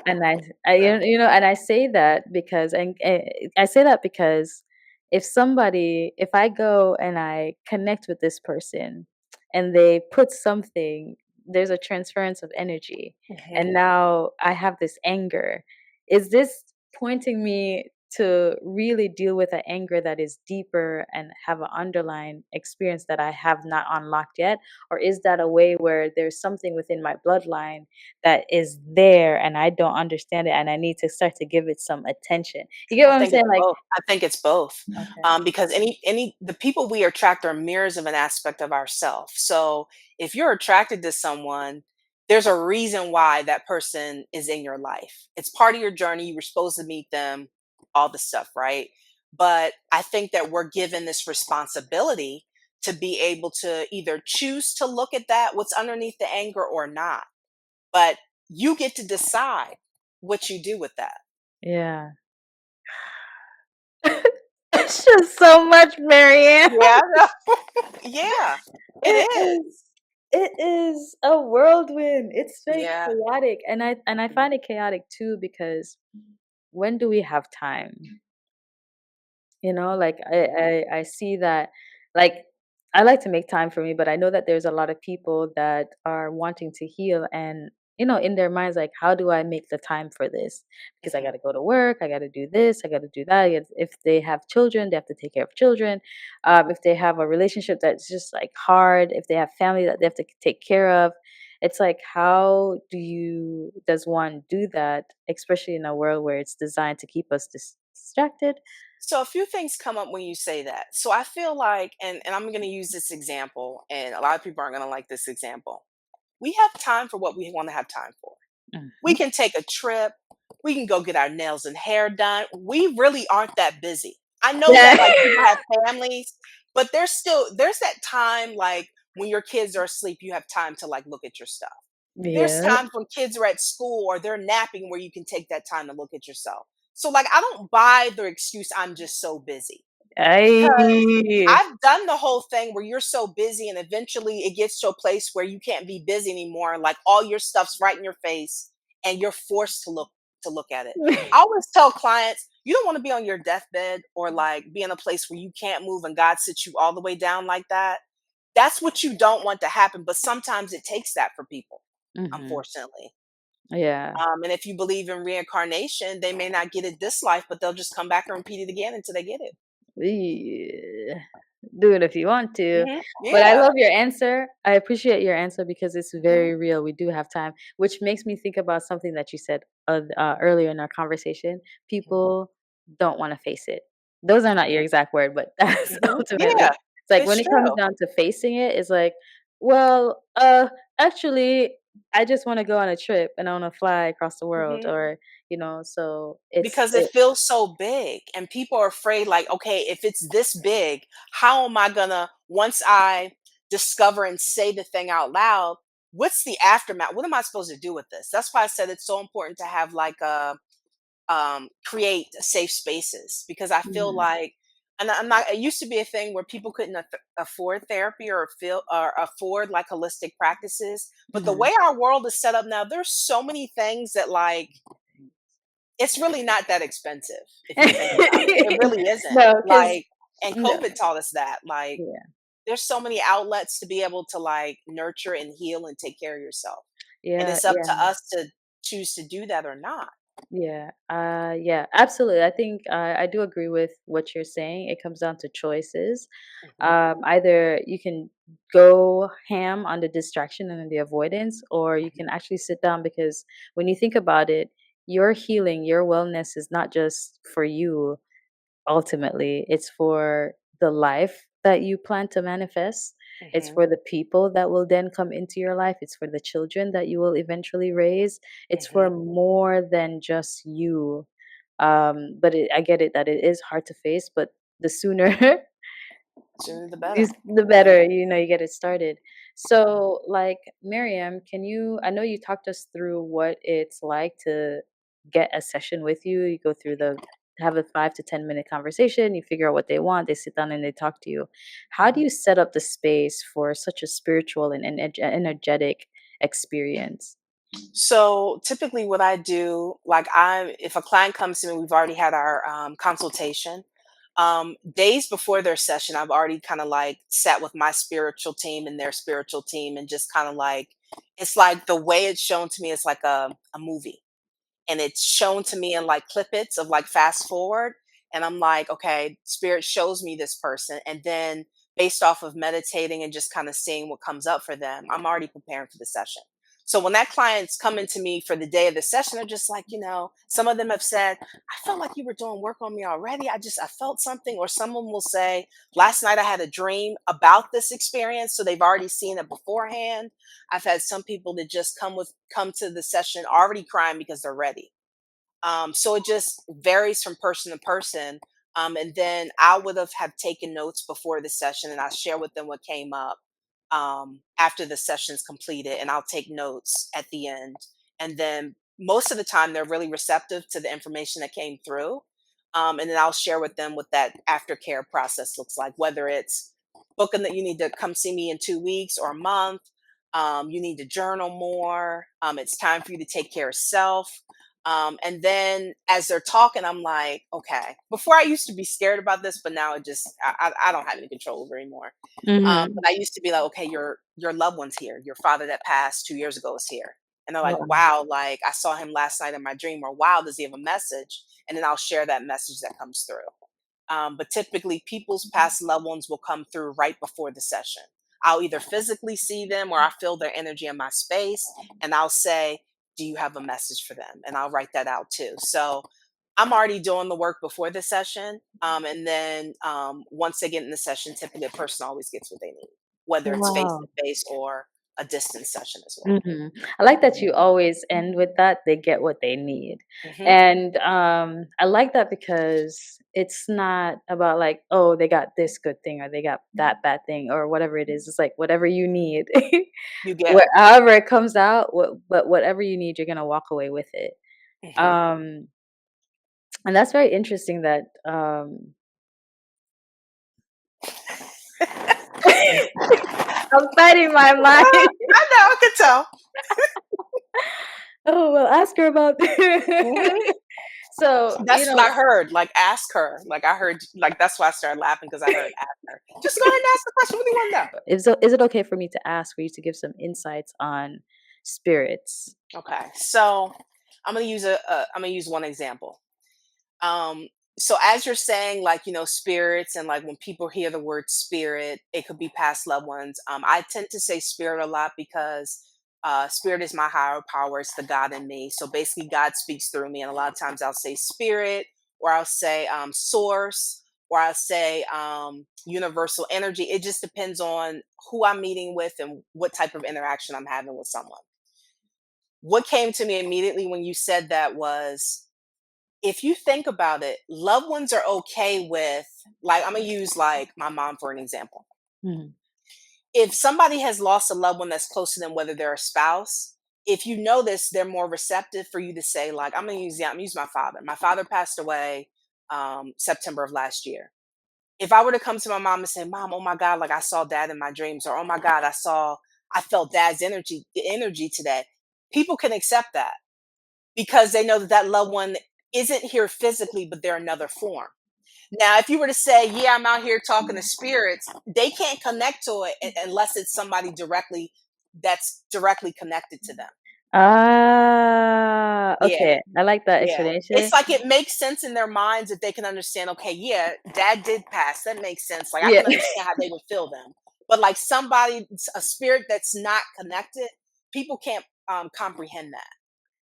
And Yeah. and I say that because I say that because if I go and I connect with this person and they put something, there's a transference of energy, Hmm. and now I have this anger. Is this pointing me to really deal with an anger that is deeper and have an underlying experience that I have not unlocked yet? Or is that a way where there's something within my bloodline that is there and I don't understand it and I need to start to give it some attention? You get I what I'm think it's saying? Like, both. I think it's both. okay. Because any the people we attract are mirrors of an aspect of ourself. So if you're attracted to someone, there's a reason why that person is in your life. It's part of your journey. You were supposed to meet them, all the stuff, right? But I think that we're given this responsibility to be able to either choose to look at that, what's underneath the anger or not. But you get to decide what you do with that. Yeah. It's just so much, Marianne. Yeah. Yeah, it It is. is it is a whirlwind. It's very Yeah. chaotic. And I Mhm, find it chaotic too because when do we have time? Like mhm, I see that, like, I like to make time for me, but I know that there's a lot of people that are wanting to heal, and in their minds, like, how do I make the time for this? Because I got mhm. to go to work, I got to do this, I got to do that. If they have children, they have to take care of children. If they have a relationship that's just like hard, if they have family that they have to take care of, it's like, how does one do that, especially in a world where it's designed to keep us distracted? So a few things come up when you say that. So I feel like, and I'm going to use this example, and a lot of people aren't going to like this example. We have time for what we want to have time for. We Mhm. can take a trip. We can go get our nails and hair done. We really aren't that busy. I know Yeah. that like people have families, but there's that time like when your kids are asleep, you have time to like look at your stuff. There's Yeah. times when kids are at school or they're napping where you can take that time to look at yourself. So like I don't buy the excuse I'm just so busy. Because Ay. I've done the whole thing where you're so busy and eventually it gets to a place where you can't be busy anymore and like all your stuff's right in your face and you're forced to look at it. I always tell clients, you don't want to be on your deathbed or like be in a place where you can't move and God sits you all the way down like that. That's what you don't want to happen, but sometimes it takes that for people, Mhm. unfortunately. Yeah. And if you believe in reincarnation, they may not get it this life, but they'll just come back and repeat it again until they get it. Yeah. do it if you want to. But I Yeah. love your answer. I appreciate your answer because it's Mhm. very real. We do have time, which makes me think about something that you said earlier in our conversation. Mhm. People don't want to face it. Those are not your exact word, but that's Mhm. ultimately. Yeah. It's like when It's it comes true. down to facing it, it's like, well, actually, I just want to go on a trip and I want to fly across the world, Mhm. or so it's Because it it. feels so big and people are afraid like, okay, if it's this big, how am I gonna once I discover and say the thing out loud, what's the aftermath? What am I supposed to do with this? That's why I said it's so important to have like a create safe spaces because I feel Mhm. like, and I'm not. It used to be a thing where people couldn't afford therapy or feel or afford like holistic practices. But the Mhm. way our world is set up now, there's so many things that like it's really not that expensive if you think about it. It really isn't. No, because Like, and no. COVID taught us that. Like, Yeah. there's so many outlets to be able to like nurture and heal and take care of yourself, and Yeah, it's up yeah, to us to choose to do that or not. yeah. Yeah, absolutely. I think I do agree with what you're saying. It comes down to choices. Mhm. Either you can go ham on the distraction and the avoidance, or you can actually sit down because when you think about it, your healing, your wellness is not just for you. Ultimately, it's for the life that you plan to manifest. It's Mhm. for the people that will then come into your life. It's for the children that you will eventually raise. It's for Mhm. more than just you. I get it that it is hard to face, but the sooner Sooner the better. is the better, you get it started. So, like, Miriam, I know you talked us through what it's like to get a session with you. You go through have a 5 to 10 minute conversation, you figure out what they want, they sit down and they talk to you. How do Mhm. you set up the space for such a spiritual and energetic experience? So typically, what I do, like, if a client comes to me, we've already had our consultation. Days before their session, I've already kind of like sat with my spiritual team and their spiritual team, and just kind of like it's like the way it's shown to me is like a movie, and it's shown to me in like clippets of like fast forward, and I'm like, okay, spirit shows me this person, and then based off of meditating and just kind of seeing what comes up for them, I'm already preparing for the session. So when that client's coming to me for the day of the session, they're just like, some of them have said, I felt like you were doing work on me already. I felt something. Or someone will say, last night I had a dream about this experience. So they've already seen it beforehand. I've had some people that just come to the session already crying because they're ready. So it just varies from person to person. And then I would have taken notes before the session, and I'll share with them what came up after the session's completed, and I'll take notes at the end. And then most of the time, they're really receptive to the information that came through. And then I'll share with them what that aftercare process looks like, whether it's booking that you need to come see me in 2 weeks or a month. You need to journal more. It's time for you to take care of self. And then as they're talking, I'm like, okay. Before I used to be scared about this, but now I don't have any control over it anymore. Mhm. But I used to be like, okay, your loved one's here. Your father that passed 2 years ago is here. And they're like, Wow. wow, like I saw him last night in my dream, or wow, does he have a message? And then I'll share that message that comes through. But typically, people's past loved ones will come through right before the session. I'll either physically see them or I feel their energy in my space, and I'll say, do you have a message for them? And I'll write that out too. So I'm already doing the work before the session. And then once they get in the session, typically a person always gets what they need, whether it's face Wow. to face or a distance session as well. Mhm. I like that you always end with that, they get what they need. Hmm. And, I like that because it's not about like, "Oh, they got this good thing or they got that bad thing," or whatever it is. It's like whatever you need. You get. However it comes out, but whatever you need, you're gonna walk away with it. Hmm. Um, and that's very interesting that, I'm fighting my mind. I know, I can tell. Oh, well, ask her about Hmm. So, That's what I heard. Like, ask her. Like, I heard. Like, that's why I started laughing because I heard ask her. Just go ahead and ask the question. What do you want to know? is it okay for me to ask for you to give some insights on spirits? Okay, so I'm gonna use one example. So as you're saying, like, spirits, and like when people hear the word spirit, it could be past loved ones. I tend to say spirit a lot because spirit is my higher power. It's the God in me. So basically, God speaks through me, and a lot of times I'll say spirit, or I'll say source, or I'll say universal energy. It just depends on who I'm meeting with and what type of interaction I'm having with someone. What came to me immediately when you said that was, if you think about it, loved ones are okay with, like, I'm gonna use like my mom for an example. Mhm. If somebody has lost a loved one that's close to them, whether they're a spouse, if you know this, they're more receptive for you to say, like, I'm gonna use my father. My father passed away September of last year. If I were to come to my mom and say, Mom, oh my God, like I saw dad in my dreams, or oh my God, I felt dad's energy today. People can accept that because they know that that loved one isn't here physically, but they're another form. Now, if you were to say, "Yeah, I'm out here talking to spirits," they can't connect to it unless it's somebody directly that's directly connected to them. Ah, Yeah, okay. I like that yeah. explanation. It's like it makes sense in their minds that they can understand. Okay, yeah, dad did pass. That makes sense. Like I Yeah. can understand how they would feel them. But like a spirit that's not connected, people can't comprehend that.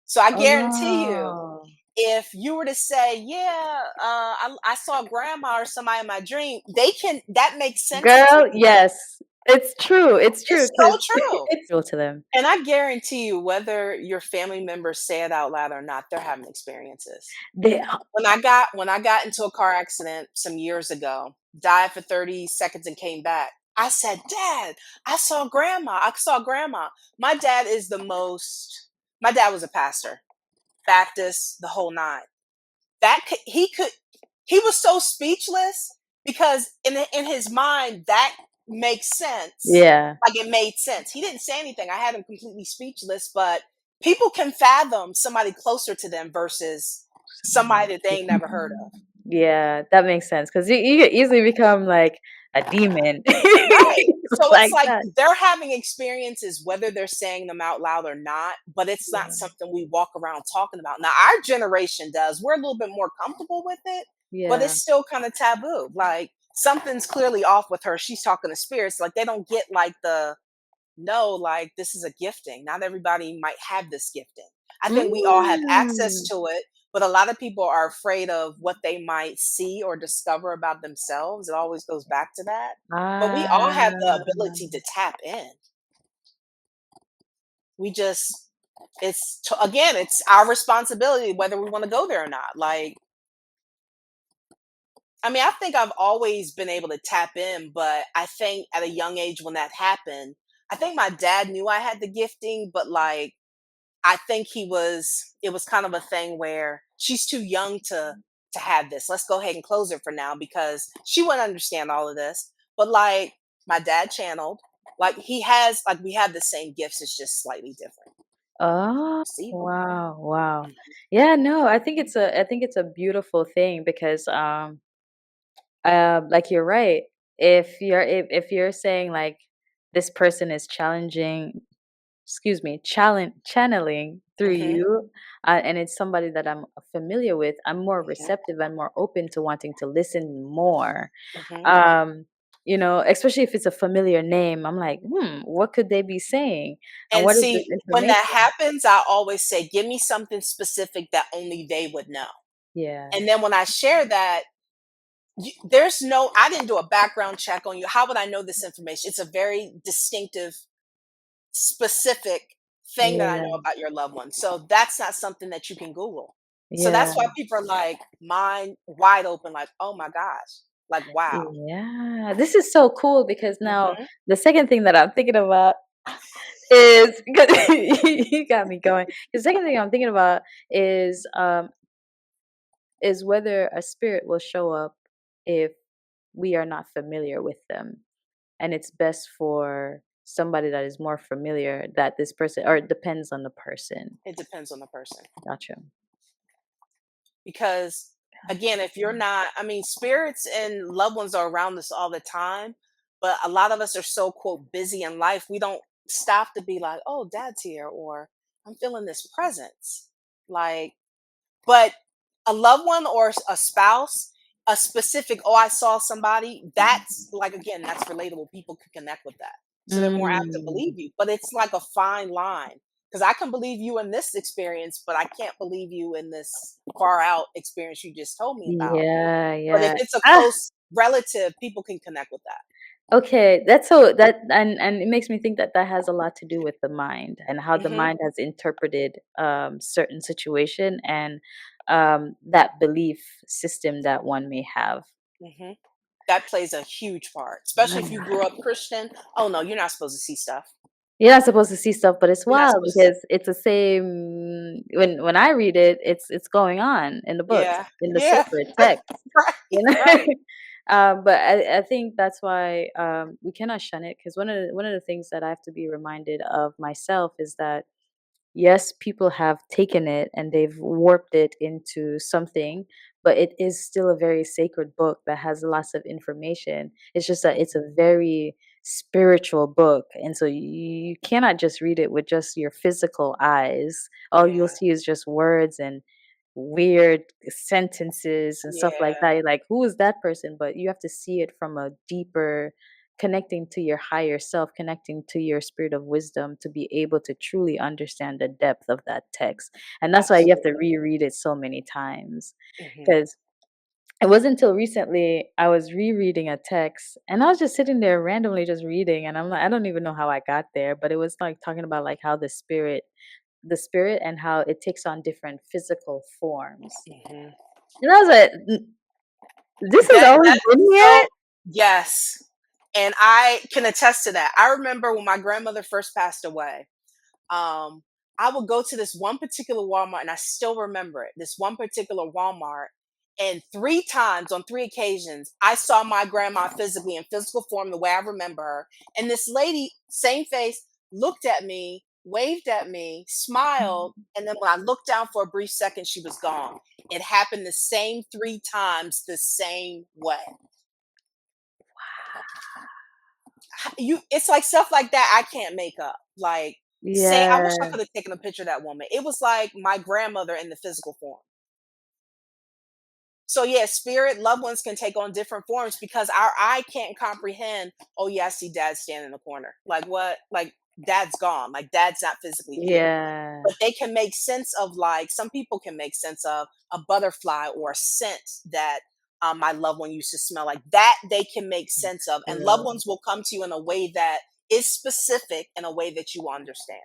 So I guarantee you, Oh. if you were to say, "Yeah, I saw grandma or somebody in my dream," that makes sense to Girl, people. yes. It's true It's so 'cause true. it's real to them. And I guarantee you, whether your family members say it out loud or not, they're having experiences. They When I got into a car accident some years ago, died for 30 seconds and came back. I said, "Dad, I saw grandma. I saw grandma." My dad is the most my dad was a pastor, Baptist, the whole nine. He was so speechless because in his mind that makes sense. yeah. Like it made sense. He didn't say anything. I had him completely speechless, but people can fathom somebody closer to them versus somebody that they ain't never heard of. Yeah, that makes sense 'cause you could easily become like a demon. Right. So it's Like like that. they're having experiences whether they're saying them out loud or not, but it's not Yeah. something we walk around talking about. Now, our generation does. We're a little bit more comfortable with it, but Yeah. it's still kind of taboo. Like something's clearly off with her. She's talking to spirits. Like they don't get like the no, like this is a gifting. Not everybody might have this gifting. I think we all have access Mm. to it, but a lot of people are afraid of what they might see or discover about themselves. It always goes back to that. But we all have the Ah. ability to tap in. We just again, it's our responsibility whether we want to go there or not. Like I mean, I think I've always been able to tap in, but I think at a young age when that happened, I think my dad knew I had the gifting, but like I think it was kind of a thing where she's too young to have this. Let's go ahead and close it for now because she wouldn't understand all of this. But like my dad channeled, like we have the same gifts, it's just slightly different. Oh, Receive them. wow, wow. Yeah, no, I think it's a beautiful thing because like you're right. If you're saying like this person is challenging, excuse me, channeling through Hmm. you, and it's somebody that I'm familiar with, I'm more Hmm. receptive and more open to wanting to listen more. Hmm. Um, especially if it's a familiar name, I'm like, what could they be saying? And And what is this see, when that information? happens, I always say, give me something specific that only they would know. Yeah. And then when I share that, there's no, I didn't do a background check on you. How would I know this information? It's a very distinctive, specific thing that I know Yeah. about your loved one. So that's not something that you can Google. So Yeah. that's why people are like mind wide open, like, oh my gosh, like, wow. Yeah. This is so cool because now Hmm. the second thing that I'm thinking about is because you got me going. The second thing I'm thinking about is whether a spirit will show up if we are not familiar with them. And it's best for somebody that is more familiar that this person, or it depends on the person. It depends on the person. Gotcha. Because again, if you're not, I mean, spirits and loved ones are around us all the time, but a lot of us are so quote busy in life, we don't stop to be like, oh, dad's here, or I'm feeling this presence. Like, but A loved one or a spouse, a specific, oh, I saw somebody, that's like, again, that's relatable. People can connect with that. So they're more apt to Mm, believe you. But it's like a fine line. Because I can believe you in this experience, but I can't believe you in this far out experience you just told me about. yeah, But if yeah. it's a Ah, close relative, people can connect with that. okay. That's so that and it makes me think that that has a lot to do with the mind and how the Hmm. mind has interpreted certain situation and that belief system that one may have. Hmm. That plays a huge part, especially if you grew up Christian. Oh no, you're not supposed to see stuff. You're not supposed to see stuff, but it's You're not wild supposed to. because it's the same when I read it, it's going on in the books, Yeah, in the yeah, sacred text, you right, know? right. But I think that's why we cannot shun it because one of the things that I have to be reminded of myself is that yes, people have taken it and they've warped it into something, but it is still a very sacred book that has lots of information. It's just that it's a very spiritual book. And so you cannot just read it with just your physical eyes. All you'll Yeah, see is just words and weird sentences and stuff like yeah, that. You're like, who is that person? But you have to see it from a deeper connecting to your higher self, connecting to your spirit of wisdom to be able to truly understand the depth of that text. And that's why you have to absolutely. reread it so many times. Hmm. Because it wasn't until recently I was rereading a text and I was just sitting there randomly just reading and I'm like, I don't even know how I got there, but it was like talking about like how the spirit and how it takes on different physical forms. Hmm. And I was like, this has always That's been here? so, yes, and I can attest to that. I remember when my grandmother first passed away. um, I would go to this one particular Walmart, and I still remember it. This one particular Walmart, and three times on three occasions, I saw my grandma physically in physical form, the way I remember her. And this lady, same face, looked at me, waved at me, smiled, and then when I looked down for a brief second, she was gone. It happened the same three times, the same way. You, it's like stuff like that I can't make up. Like, say, I wish I Yeah, could have taken a picture of that woman. It was like my grandmother in the physical form. So yeah, spirit loved ones can take on different forms because our eye can't comprehend. Oh yeah, I see dad standing in the corner. Like what? Like dad's gone. Like dad's not physically here. yeah, But they can make sense of, like, some people can make sense of a butterfly or a scent that my loved one used to smell like. That they can make sense of, and loved true. ones will come to you in a way that is specific, in a way that you understand.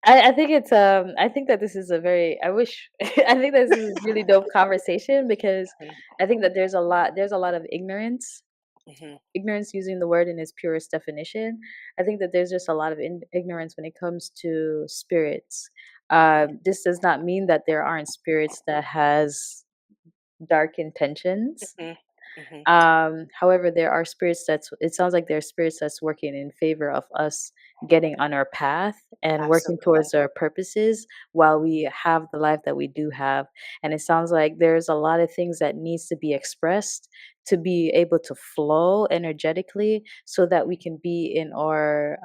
I think it's I think that this is a very I wish I think this is a really dope conversation because Mhm, I think that there's a lot of ignorance, mhm, ignorance using the word in its purest definition. I think that there's just a lot of ignorance when it comes to spirits. mhm, This does not mean that there aren't spirits that has dark intentions. mhm, mhm. However, there are spirits that's it sounds like there are spirits that's working in favor of us getting on our path and working Absolutely. towards our purposes while we have the life that we do have. And it sounds like there's a lot of things that needs to be expressed to be able to flow energetically so that we can be in our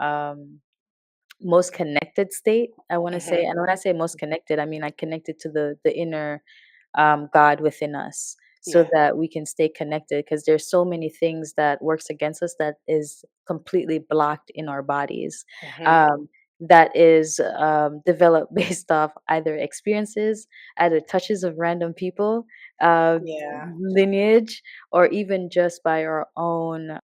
most connected state, I want to say. Mhm, And when I say most connected, I mean like connected to the inner God within us so yeah. that we can stay connected because there's so many things that works against us that is completely blocked in our bodies, Mhm, um, that is developed based off either experiences, either touches of random people, uh, yeah. lineage, or even just by our own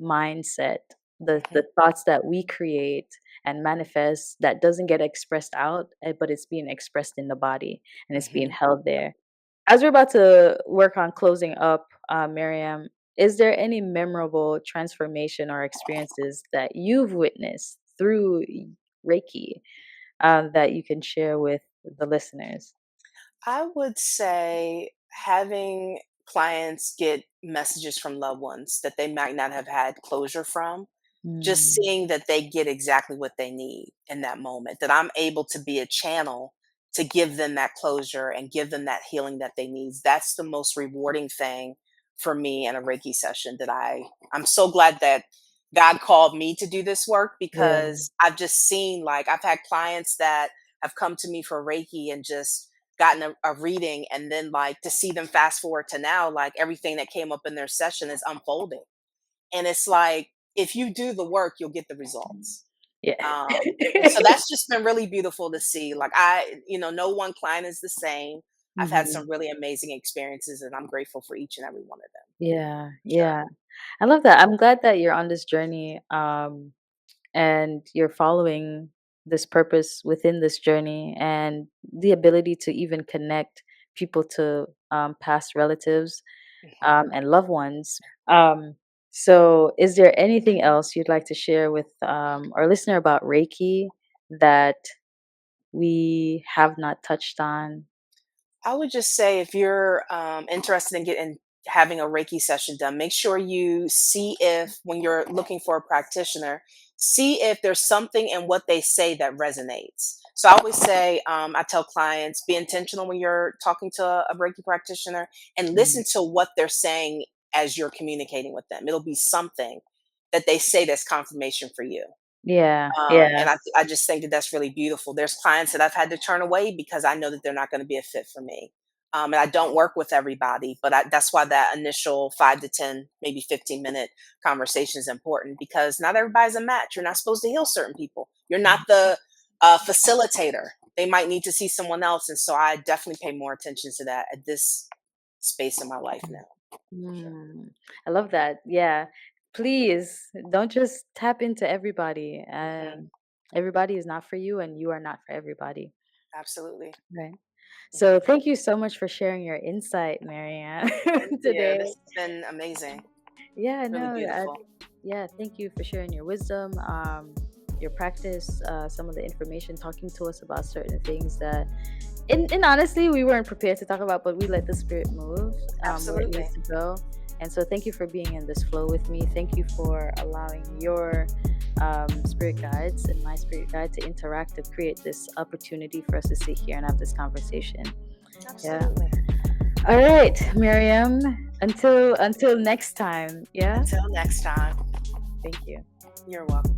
mindset, Mhm, the thoughts that we create and manifest that doesn't get expressed out, but it's being expressed in the body and it's being mhm. held there. As we're about to work on closing up, Miriam, is there any memorable transformation or experiences that you've witnessed through Reiki that you can share with the listeners? I would say having clients get messages from loved ones that they might not have had closure from, just Mm, seeing that they get exactly what they need in that moment, that I'm able to be a channel to give them that closure and give them that healing that they need. That's the most rewarding thing for me in a Reiki session, that I'm so glad that God called me to do this work, yeah. because I've just seen, like, I've had clients that have come to me for Reiki and just gotten a reading, and then like to see them fast forward to now, like everything that came up in their session is unfolding. And it's like, if you do the work, you'll get the results. Yeah. And so that's just been really beautiful to see. Like no one client is the same. I've had Mhm. some really amazing experiences, and I'm grateful for each and every one of them. Yeah, Sure. yeah. I love that. I'm glad that you're on this journey, and you're following this purpose within this journey, and the ability to even connect people to past relatives Mhm. and loved ones. Um, so, is there anything else you'd like to share with our listener about Reiki that we have not touched on? I would just say, if you're interested in getting having a Reiki session done, make sure you see, if when you're looking for a practitioner, see if there's something in what they say that resonates. So I always say, I tell clients, be intentional when you're talking to a Reiki practitioner, and Mm. listen to what they're saying as you're communicating with them. It'll be something that they say that's confirmation for you. Yeah, yeah. And I just think that that's really beautiful. There's clients that I've had to turn away because I know that they're not going to be a fit for me. And I don't work with everybody, but that's why that initial 5 to 10, maybe 15-minute conversation is important, because not everybody's a match. You're not supposed to heal certain people. You're not the facilitator. They might need to see someone else. And so I definitely pay more attention to that at this space in my life now. Sure. Mm, I love that. Yeah. Please don't just tap into everybody. Hmm. Everybody is not for you, and you are not for everybody. Absolutely. Right. So Hmm. thank you so much for sharing your insight, Marianne, Thank you. today. This has been amazing. Yeah, Really no, beautiful. yeah, thank you for sharing your wisdom, your practice, some of the information, talking to us about certain things that, and honestly, we weren't prepared to talk about, but we let the spirit move where it Absolutely. needs to go. And so, thank you for being in this flow with me. Thank you for allowing your spirit guides and my spirit guide to interact to create this opportunity for us to sit here and have this conversation. Yeah. Absolutely. All right, Miriam. Until next time. Yeah. Until next time, Thank you. you're welcome.